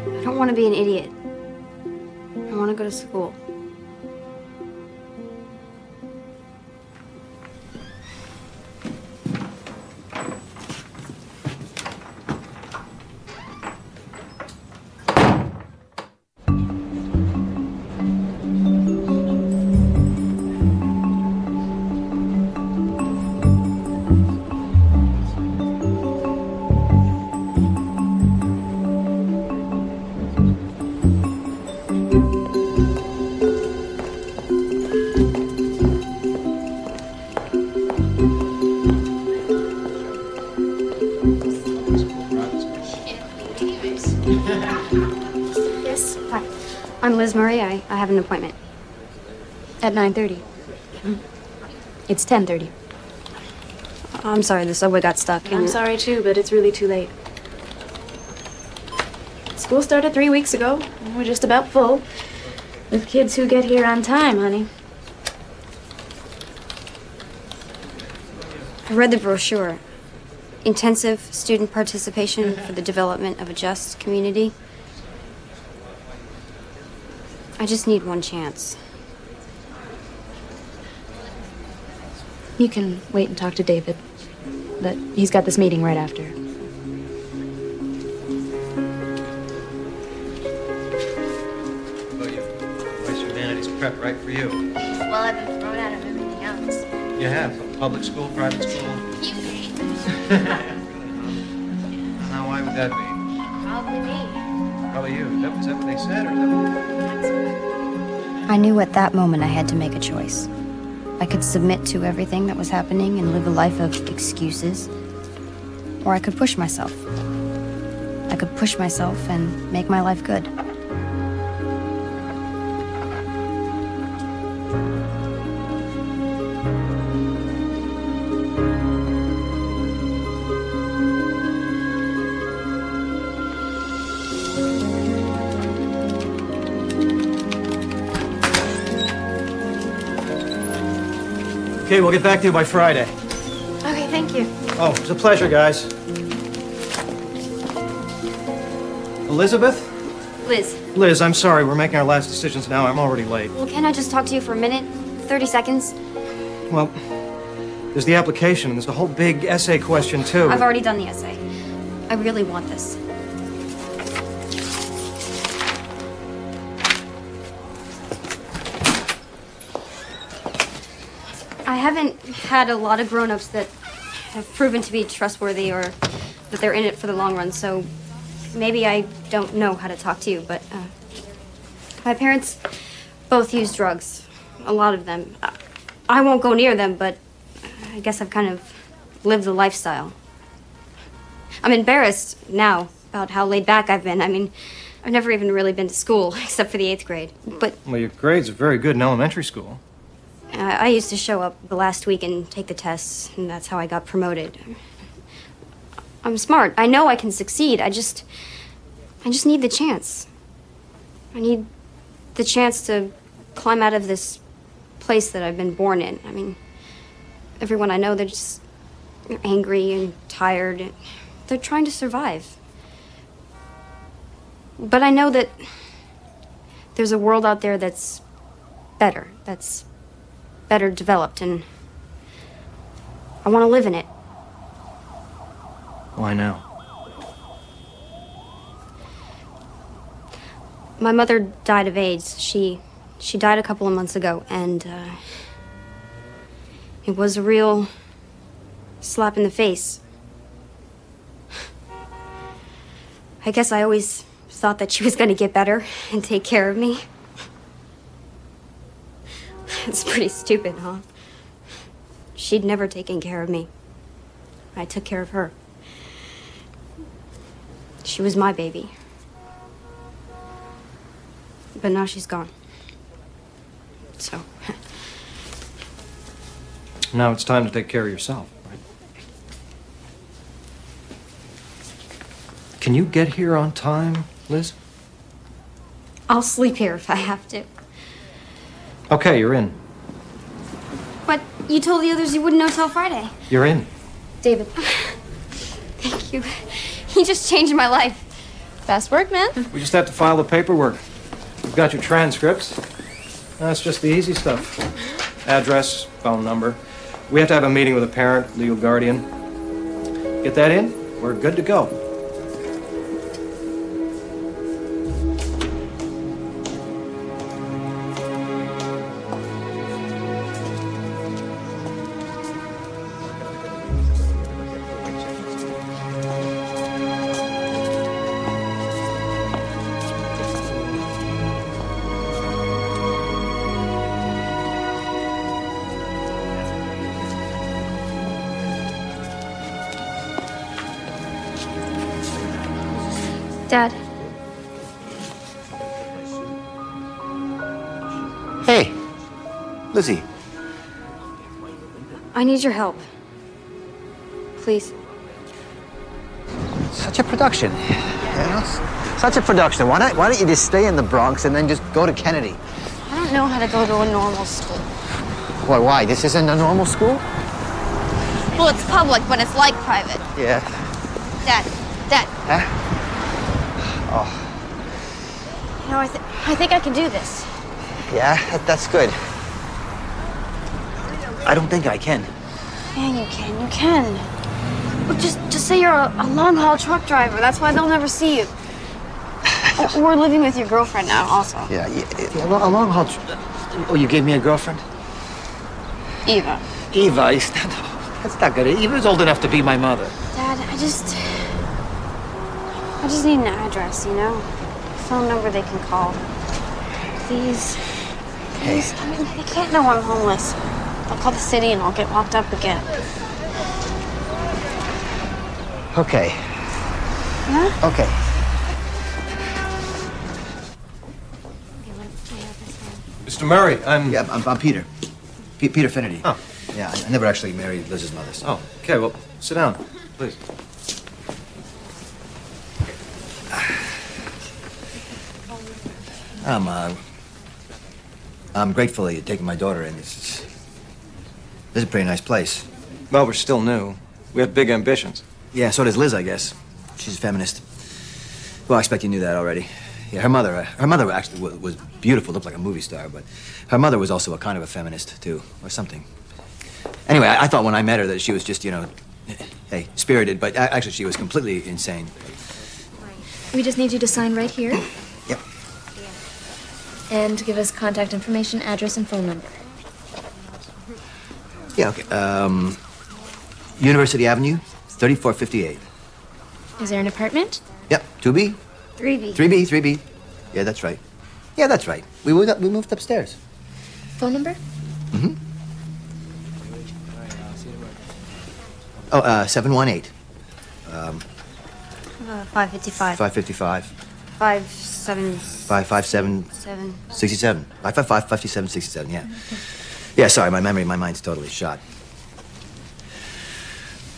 I don't want to be an idiot. I want to go to school. Yes. Hi. I'm Liz Murray. I have an appointment. At 9:30. It's 10:30. I'm sorry, the subway got stuck. I'm sorry too, but it's really too late. School started 3 weeks ago. We're just about full. With kids who get here on time, honey. I read the brochure. intensive student participation for the development of a just community. I just need one chance. You can wait and talk to David. But he's got this meeting right after. Voice Humanities prep right for you. Well, I've been thrown out of everything else. You have public school, private school. You paid. Now, why would that be? Probably me. Probably you. Is that what they said, or is that what... I knew at that moment I had to make a choice. I could submit to everything that was happening and live a life of excuses, or I could push myself. I could push myself and make my life good. Okay, we'll get back to you by Friday. Okay, thank you. Oh, it's a pleasure, guys. Elizabeth? Liz, Liz, I'm sorry. We're making our last decisions now. I'm already late. well, can I just talk to you for a minute? 30 seconds? Well, there's the application, and there's the whole big essay question, too. I've already done the essay. I really want this. I haven't had a lot of grown-ups that have proven to be trustworthy or that they're in it for the long run, so maybe I don't know how to talk to you, but my parents both use drugs. A lot of them. I won't go near them, but I guess I've kind of lived the lifestyle. I'm embarrassed now about how laid back I've been. I mean, I've never even really been to school, except for the 8th grade. But Well, your grades are very good in elementary school. I used to show up the last week and take the tests, and that's how I got promoted. I'm smart. I know I can succeed. I just need the chance. I need the chance to climb out of this place that I've been born in. I mean, everyone I know, they're just angry and tired. They're trying to survive. But I know that there's a world out there that's better, that's better developed, and I want to live in it. Why now? My mother died of AIDS. She died a couple of months ago, and it was a real slap in the face. I guess I always thought that she was going to get better and take care of me. It's pretty stupid, huh? She'd never taken care of me. I took care of her. She was my baby. But now she's gone. So. Now it's time to take care of yourself, right? Can you get here on time, Liz? I'll sleep here if I have to. Okay, you're in. But you told the others you wouldn't know till Friday. You're in. David. Thank you. He just changed my life. Fast work, man. We just have to file the paperwork. We've got your transcripts. That's just the easy stuff. Address, phone number. We have to have a meeting with a parent, legal guardian. Get that in, we're good to go. Dad. Hey, Lizzie. I need your help. Please. Such a production. You know? Such a production. Why don't you just stay in the Bronx and then just go to Kennedy? I don't know how to go to a normal school. Why? This isn't a normal school? Well, it's public, but it's like private. Yeah. Dad. Huh? Oh, You know, I think I can do this. yeah, that's good. I don't think I can. Yeah, you can. Well, just say you're a long-haul truck driver. That's why they'll never see you. We're living with your girlfriend now, also. Yeah, a long haul. Oh, you gave me a girlfriend? Eva. Eva, that's not good. Eva's old enough to be my mother. Dad, I just need an address, you know? A phone number they can call. Please. Please. I mean, they can't know I'm homeless. I'll call the city and I'll get locked up again. Okay. Yeah? Okay. Mr. Murray, Yeah, I'm Peter. Peter Finnerty. Oh. Yeah, I never actually married Liz's mother. So. Oh, okay, well, sit down, please. I'm grateful that you're taking my daughter in. This is a pretty nice place. Well, we're still new. We have big ambitions. Yeah, so does Liz, I guess. She's a feminist. Well, I expect you knew that already. Yeah, her mother actually was beautiful, looked like a movie star, but her mother was also a kind of a feminist, too, or something. Anyway, I thought when I met her that she was just, you know, hey, spirited, but actually she was completely insane. We just need you to sign right here. Yep. And give us contact information, address, and phone number. Yeah, okay. University Avenue, 3458. Is there an apartment? Yep, 2B? 3B. 3B. Yeah, that's right. Yeah, that's right. We moved upstairs. Phone number? Mm-hmm. Oh, 718. 555. 555. 557. 67. 555, 57, 67, yeah. Yeah, sorry, my mind's totally shot.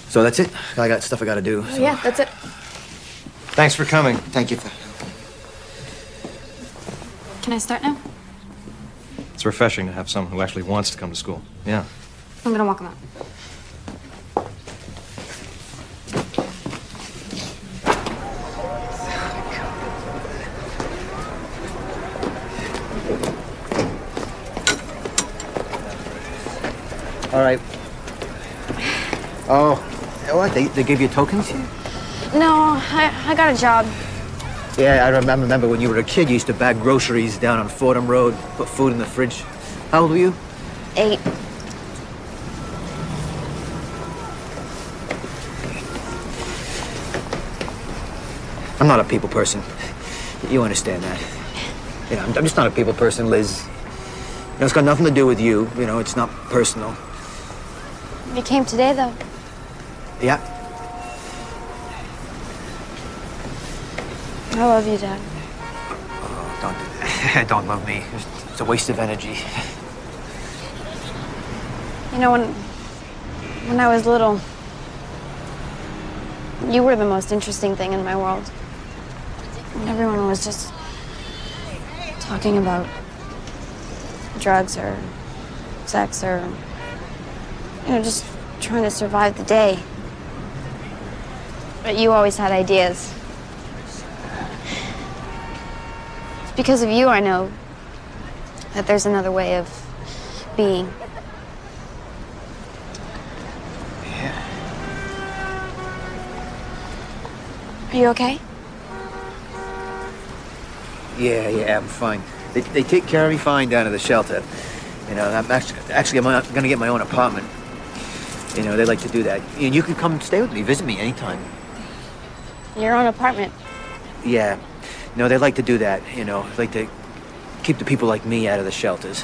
So that's it? I got stuff I gotta do. Oh, yeah, that's it. Thanks for coming. Thank you. Can I start now? It's refreshing to have someone who actually wants to come to school. Yeah. I'm gonna walk him out. All right. Oh, what? They gave you tokens? No, I got a job. Yeah, I remember when you were a kid, you used to bag groceries down on Fordham Road, put food in the fridge. How old were you? 8. I'm not a people person. You understand that. You know, I'm just not a people person, Liz. You know, it's got nothing to do with you. You know, it's not personal. You came today, though. Yeah. I love you, Dad. Oh, don't do that. Don't love me. It's a waste of energy. You know, when I was little, you were the most interesting thing in my world. And everyone was just talking about drugs or sex or, you know, just trying to survive the day. But you always had ideas. It's because of you I know that there's another way of being. Are you okay? Yeah, I'm fine. They take care of me fine down at the shelter. You know, I'm gonna get my own apartment. You know, they like to do that. And you can come stay with me, visit me anytime. Your own apartment. Yeah. No, they like to do that, you know. They like to keep the people like me out of the shelters.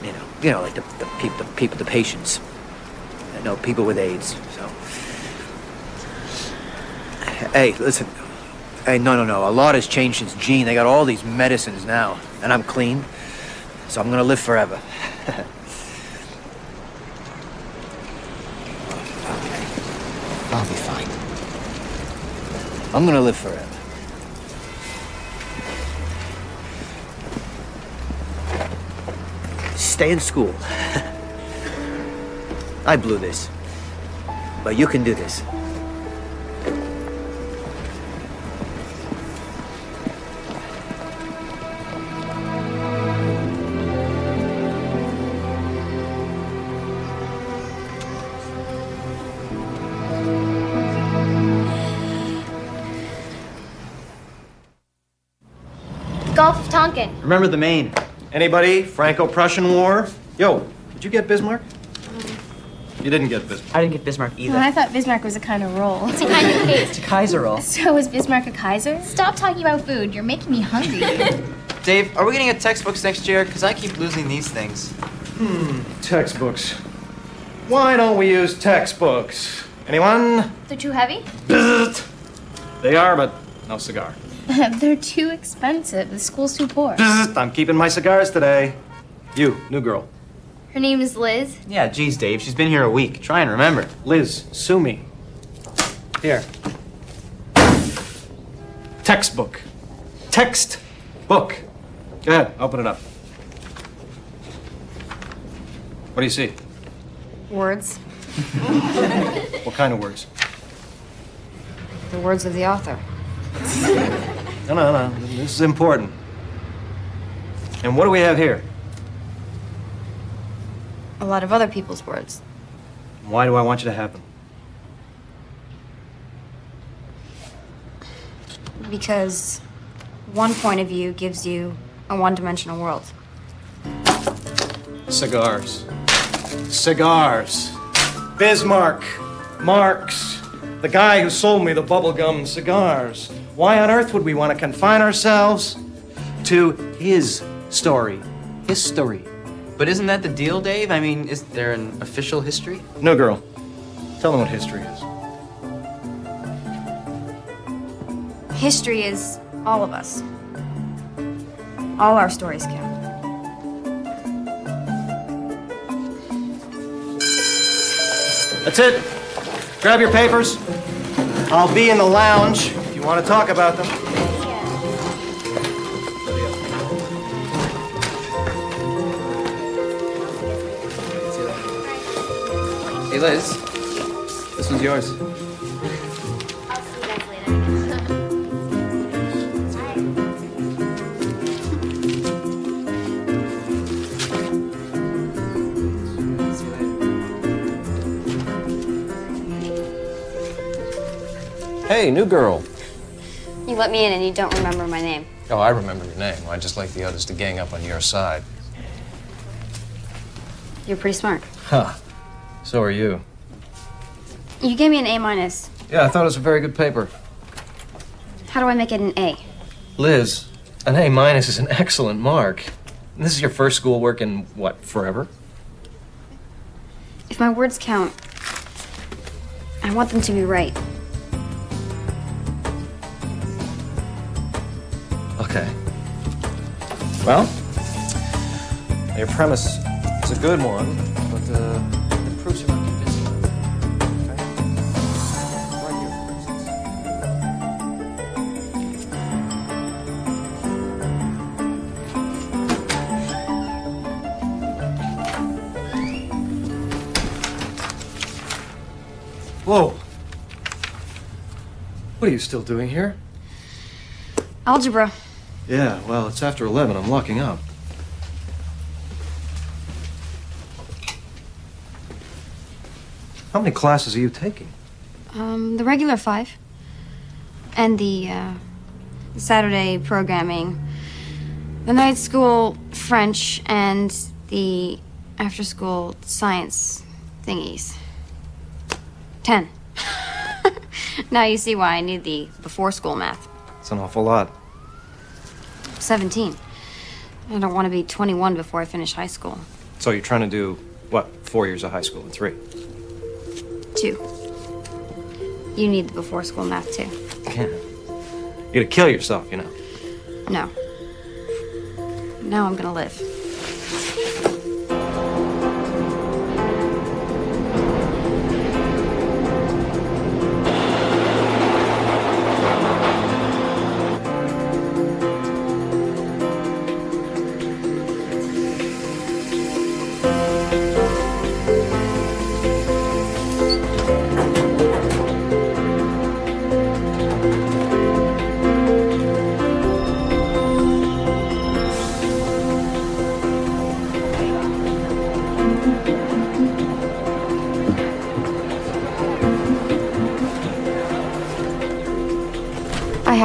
You know, like the patients. You know, people with AIDS, so. Hey, listen. Hey, no. A lot has changed since Gene. They got all these medicines now, and I'm clean, so I'm gonna live forever. I'll be fine. I'm gonna live forever. Stay in school. I blew this. But you can do this. Gulf of Tonkin. Remember the Maine. Anybody? Franco-Prussian War? Yo, did you get Bismarck? You didn't get Bismarck. I didn't get Bismarck either. Well, I thought Bismarck was a kind of roll. It's a kind of cake. It's a Kaiser roll. So is Bismarck a Kaiser? Stop talking about food. You're making me hungry. Dave, are we gonna get textbooks next year? Because I keep losing these things. Textbooks. Why don't we use textbooks? Anyone? They're too heavy? They are, but no cigar. They're too expensive. The school's too poor. I'm keeping my cigars today. You, new girl. Her name is Liz. Yeah, geez, Dave. She's been here a week. Try and remember. Liz, sue me. Here. Textbook. Text book. Go ahead, open it up. What do you see? Words. What kind of words? The words of the author. No. This is important. And what do we have here? A lot of other people's words. Why do I want you to have them? Because one point of view gives you a one-dimensional world. Cigars. Cigars. Bismarck. Marx. The guy who sold me the bubblegum cigars. Why on earth would we want to confine ourselves to his story? History. But isn't that the deal, Dave? I mean, is there an official history? No, girl. Tell them what history is. History is all of us. All our stories count. That's it. Grab your papers. I'll be in the lounge if you want to talk about them. Hey, Liz. This one's yours. Hey, new girl. You let me in and you don't remember my name. Oh, I remember your name. I'd just like the others to gang up on your side. You're pretty smart. Huh. So are you. You gave me an A-. Yeah, I thought it was a very good paper. How do I make it an A? Liz, an A- is an excellent mark. This is your first schoolwork in, what, forever? If my words count, I want them to be right. Okay. Well, your premise is a good one, but the proofs are not convincing. Okay? Right here, for instance. Whoa. What are you still doing here? Algebra. Yeah, well, it's after 11. I'm locking up. How many classes are you taking? The regular 5. And the Saturday programming. The night school French and the after-school science thingies. 10. Now you see why I need the before-school math. It's an awful lot. 17. I don't want to be 21 before I finish high school. So you're trying to do, what, 4 years of high school in 3? 2. You need the before-school math, too. Yeah. You're gonna kill yourself, you know. No. Now I'm gonna live.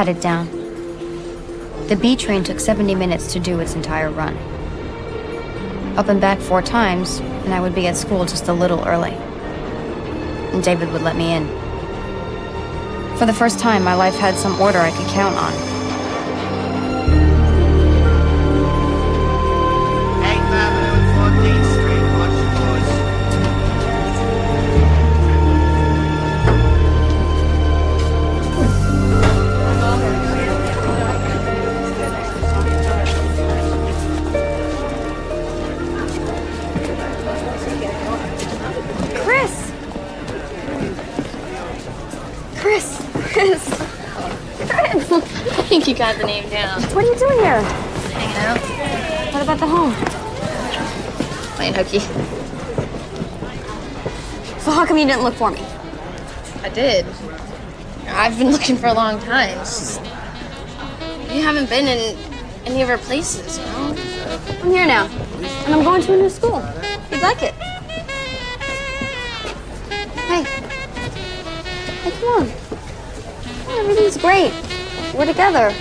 had it down. The B train took 70 minutes to do its entire run. Up and back 4 times, and I would be at school just a little early. And David would let me in. For the first time, my life had some order I could count on. I think you got the name down. What are you doing here? Hanging out. What about the home? Playing hooky. So how come you didn't look for me? I did. I've been looking for a long time. It's just, you haven't been in any of our places, you know? I'm here now, and I'm going to a new school. You'd like it. Hey. Hey, come on. Oh, everything's great. We're together.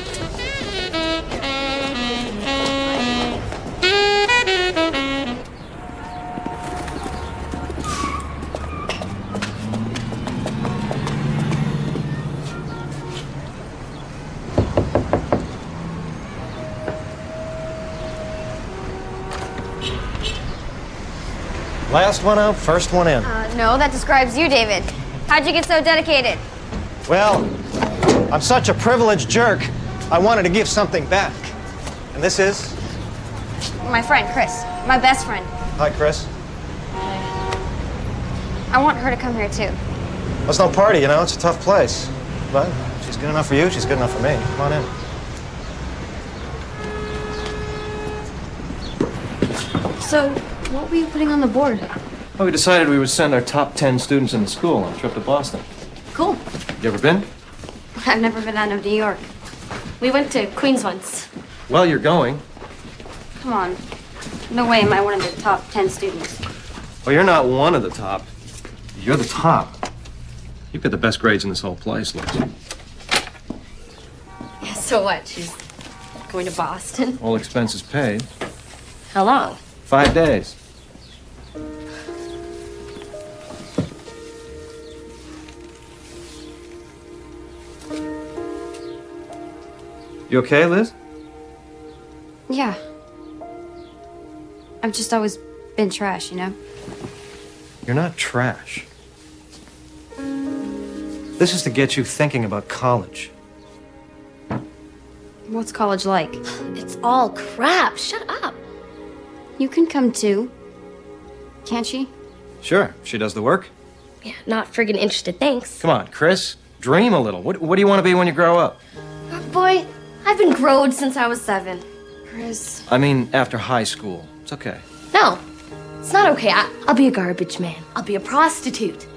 Last one out, first one in. No, that describes you, David. How'd you get so dedicated? Well, I'm such a privileged jerk, I wanted to give something back. And this is? My friend, Chris. My best friend. Hi, Chris. I want her to come here, too. Well, it's no party, you know, it's a tough place. But she's good enough for you, she's good enough for me. Come on in. So, what were you putting on the board? Well, we decided we would send our top 10 students in the school on a trip to Boston. Cool. You ever been? I've never been out of New York. We went to Queens once. Well, you're going. Come on. No way am I one of the top 10 students. Well, you're not one of the top. You're the top. You've got the best grades in this whole place, Liz. Yeah, so what? She's going to Boston? All expenses paid. How long? 5 days. You okay, Liz? Yeah. I've just always been trash, you know? You're not trash. This is to get you thinking about college. What's college like? It's all crap. Shut up. You can come too. Can't she? Sure, she does the work. Yeah, not friggin' interested, thanks. Come on, Chris. Dream a little. What do you want to be when you grow up? Boy, I've been growed since I was 7. Chris. I mean, after high school. It's okay. No, it's not okay. I'll be a garbage man. I'll be a prostitute.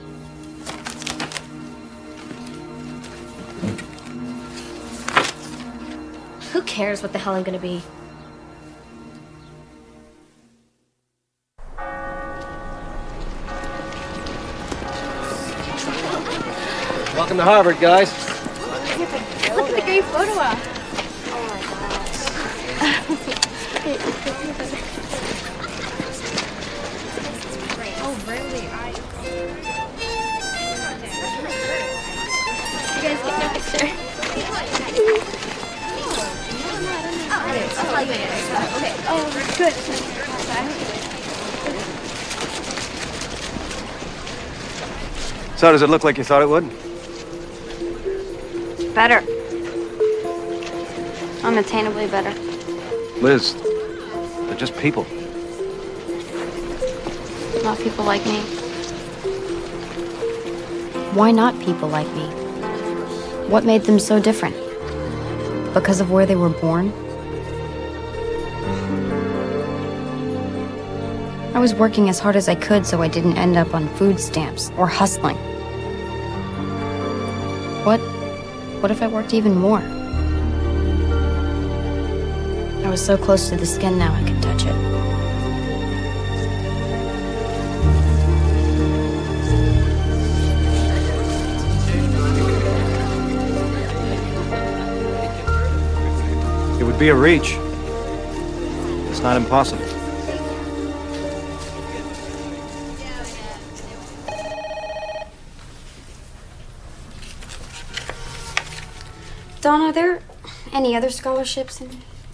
Who cares what the hell I'm gonna be? Welcome to Harvard, guys. Look at the great photo op. Oh, really? You guys get a picture? I'll tell you later. Okay. Oh, good. So does it look like you thought it would? Better. Unattainably better. Liz, they're just people. Not people like me. Why not people like me? What made them so different? Because of where they were born? I was working as hard as I could so I didn't end up on food stamps or hustling. What if I worked even more? I was so close to the skin now I could touch it. be a reach. It's not impossible. Dawn, are there any other scholarships?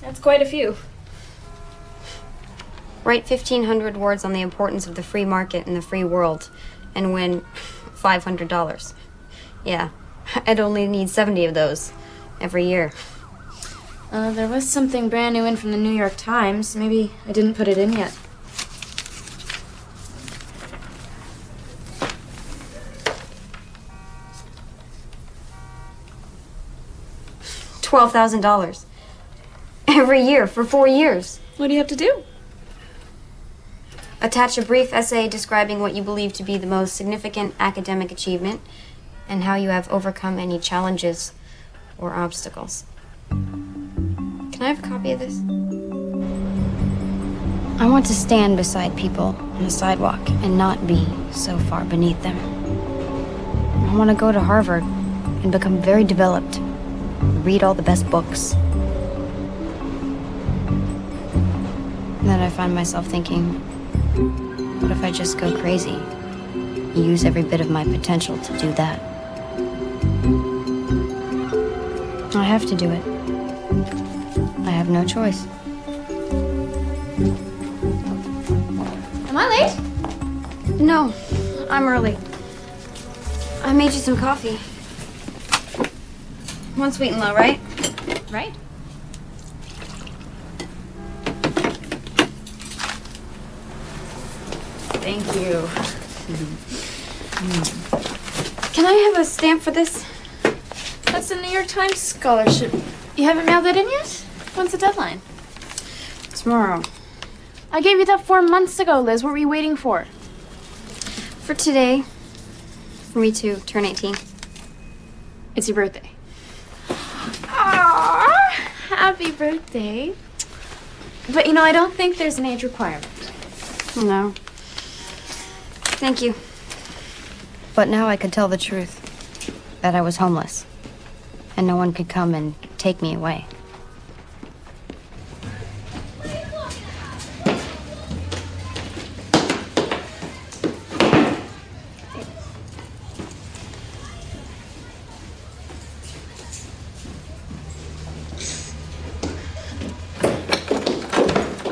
That's quite a few. Write 1,500 words on the importance of the free market and the free world and win $500. Yeah, I'd only need 70 of those every year. There was something brand new in from the New York Times. Maybe I didn't put it in yet. $12,000 every year for 4 years. What do you have to do? Attach a brief essay describing what you believe to be the most significant academic achievement and how you have overcome any challenges or obstacles. Can I have a copy of this? I want to stand beside people on the sidewalk and not be so far beneath them. I want to go to Harvard and become very developed, read all the best books. And then I find myself thinking, what if I just go crazy? Use every bit of my potential to do that. I have to do it. I have no choice. Am I late? No, I'm early. I made you some coffee. One sweet and low, right? Right. Thank you. Can I have a stamp for this? That's the New York Times scholarship. You haven't mailed it in yet? When's the deadline? Tomorrow. I gave you that 4 months ago, Liz. What were you waiting for? For today. For me to turn 18. It's your birthday. Aww, happy birthday. But you know, I don't think there's an age requirement. No. Thank you. But now I could tell the truth. That I was homeless. And no one could come and take me away.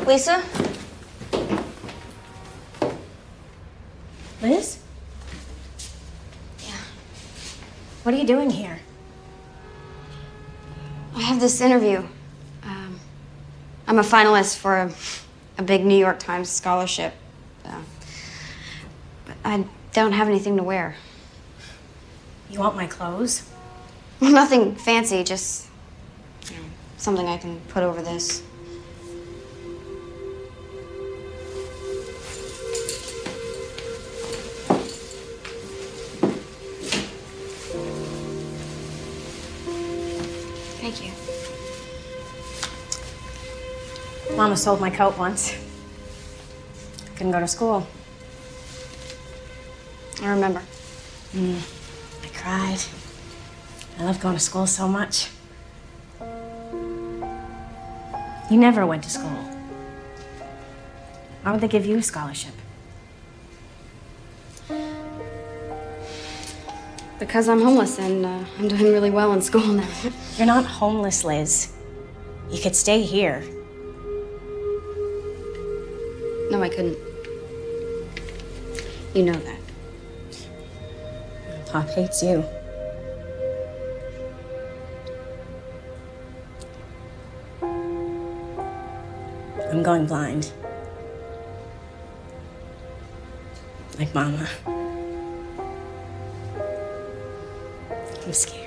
Lisa? Liz? Yeah. What are you doing here? I have this interview. I'm a finalist for a big New York Times scholarship. But I don't have anything to wear. You want my clothes? Well, nothing fancy, just something I can put over this. Thank you. Mama sold my coat once. Couldn't go to school. I remember. I cried. I love going to school so much. You never went to school. Why would they give you a scholarship? Because I'm homeless and I'm doing really well in school now. You're not homeless, Liz. You could stay here. No, I couldn't. You know that. Pop hates you. I'm going blind. Like Mama. I'm scared.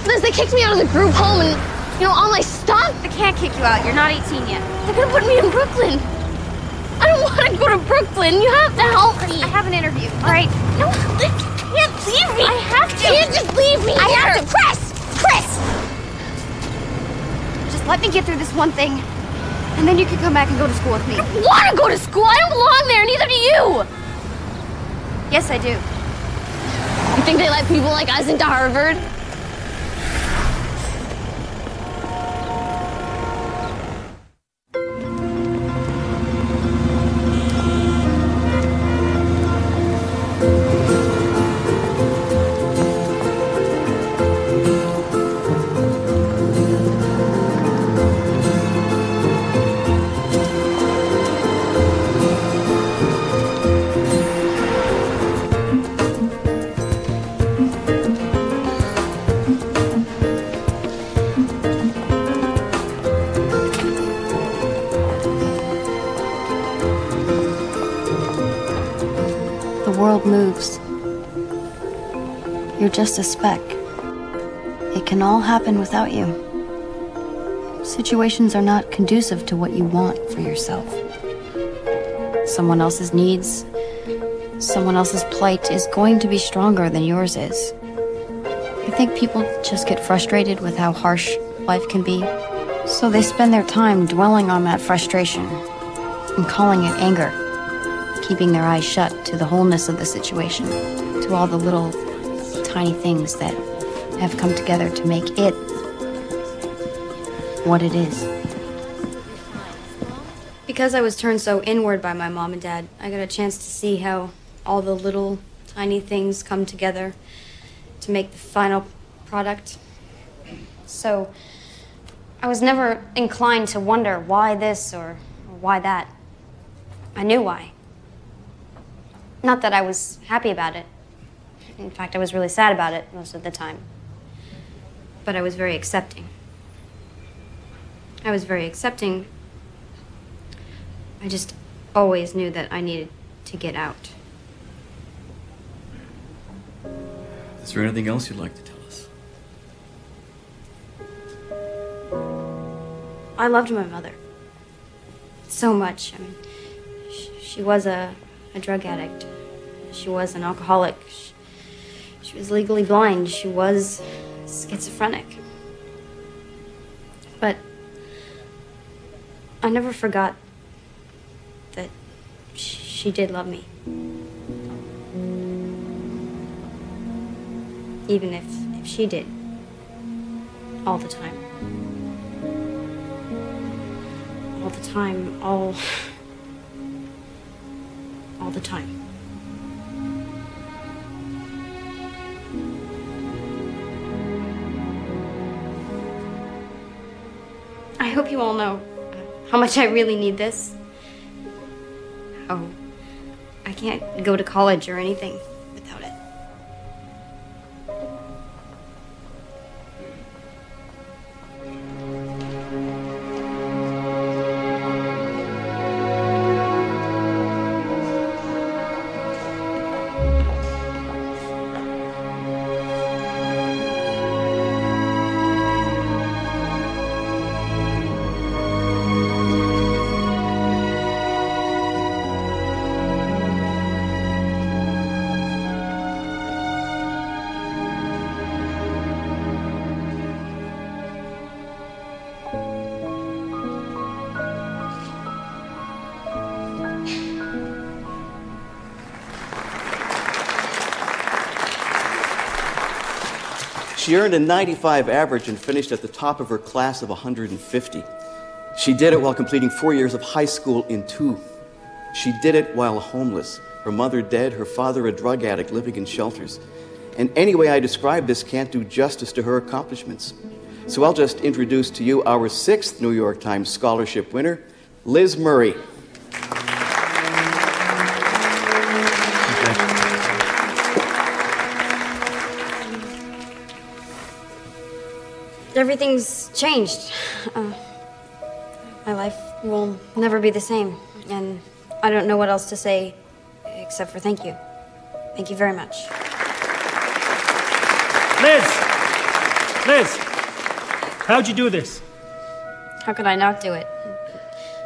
Liz, they kicked me out of the group home and You know, all my stuff. They can't kick you out. You're not 18 yet. They're gonna put me in Brooklyn. I don't want to go to Brooklyn. You have to help me. I have an interview, all right? No, you can't leave me. I have to. You can't just leave me I here. have to. Chris! Just let me get through this one thing, and then you can come back and go to school with me. I don't want to go to school. I don't belong there. Neither do you. Yes, I do. You think they let people like us into Harvard? The world moves. You're just a speck. It can all happen without you. Situations are not conducive to what you want for yourself. Someone else's needs, someone else's plight is going to be stronger than yours is. I think people just get frustrated with how harsh life can be, so they spend their time dwelling on that frustration and calling it anger, keeping their eyes shut to the wholeness of the situation, to all the little tiny things that have come together to make it what it is. Because I was turned so inward by my mom and dad, I got a chance to see how all the little tiny things come together to make the final product. So I was never inclined to wonder why this or why that. I knew why. Not that I was happy about it. In fact, I was really sad about it most of the time. But I was very accepting. I was very accepting. I just always knew that I needed to get out. Is there anything else you'd like to tell us? I loved my mother so much. I mean, she was a drug addict. She was an alcoholic. She was legally blind. She was schizophrenic. But I never forgot that she did love me. Even if she did. All the time. All the time, all the time. I hope you all know how much I really need this. Oh, I can't go to college or anything without it. She earned a 95 average and finished at the top of her class of 150. She did it while completing 4 years of high school in 2. She did it while homeless, her mother dead, her father a drug addict living in shelters. And any way I describe this can't do justice to her accomplishments. So I'll just introduce to you our 6th New York Times Scholarship winner, Liz Murray. Everything's changed. My life will never be the same, and I don't know what else to say except for thank you. Thank you very much. Liz! Liz! How'd you do this? How could I not do it?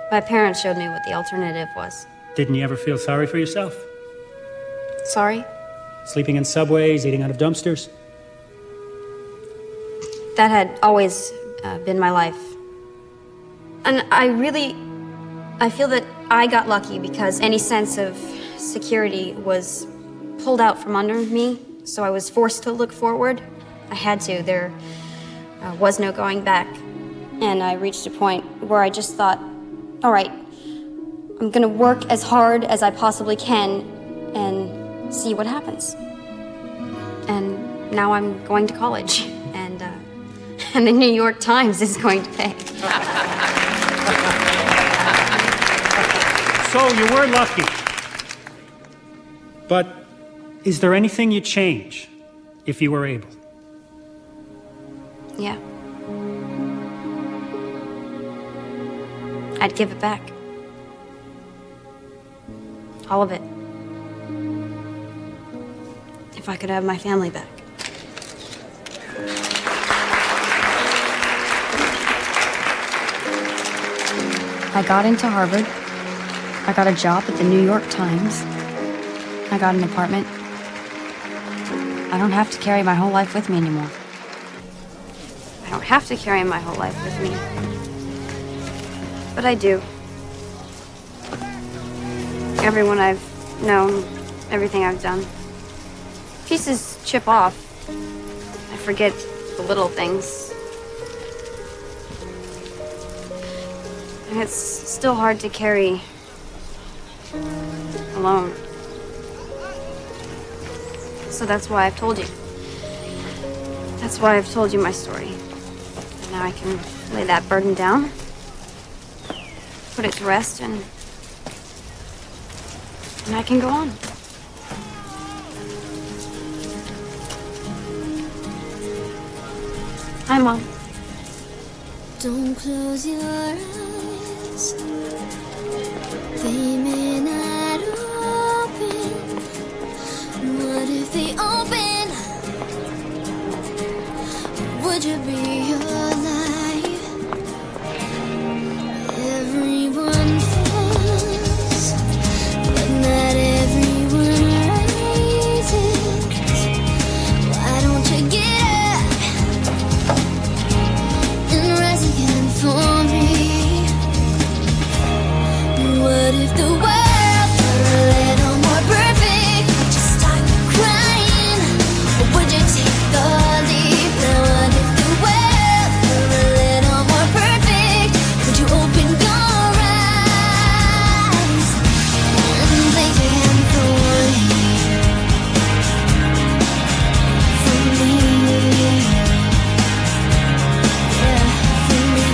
My parents showed me what the alternative was. Didn't you ever feel sorry for yourself? Sorry? Sleeping in subways, eating out of dumpsters? That had always been my life. And I feel that I got lucky because any sense of security was pulled out from under me, so I was forced to look forward. I had to. There was no going back. And I reached a point where I just thought, all right, I'm gonna work as hard as I possibly can and see what happens. And now I'm going to college, and the New York Times is going to pay. So you were lucky. But is there anything you'd change if you were able? Yeah. I'd give it back. All of it. If I could have my family back. I got into Harvard. I got a job at the New York Times. I got an apartment. I don't have to carry my whole life with me anymore. I don't have to carry my whole life with me. But I do. Everyone I've known, everything I've done. Pieces chip off. I forget the little things. And it's still hard to carry alone. So that's why I've told you. That's why I've told you my story. And now I can lay that burden down, put it to rest, and I can go on. Hi, Mom. Don't close your eyes. They may not open. What if they open? Would you be alive? Everyone falls, but not everyone rises. Why don't you get up and rise again for me? What if the world were a little more perfect? Would you start crying? Or would you take the leap? Now what if the world were a little more perfect? Would you open your eyes and place your hand for me? Yeah, for me.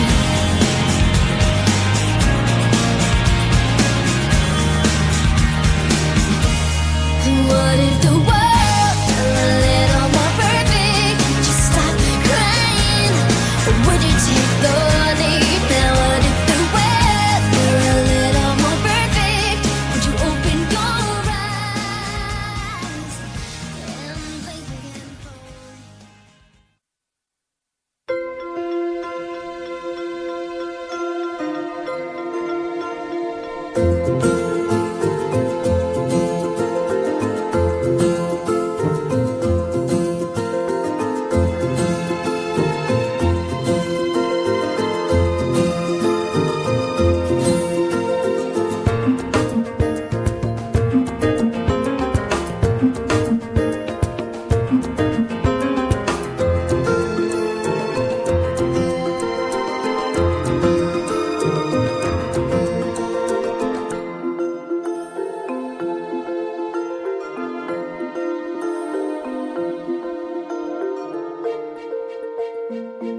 What if the world were a little more perfect? Would you stop crying? Or would you take the leap? Now what if the world were a little more perfect? Would you open your eyes and place again for me?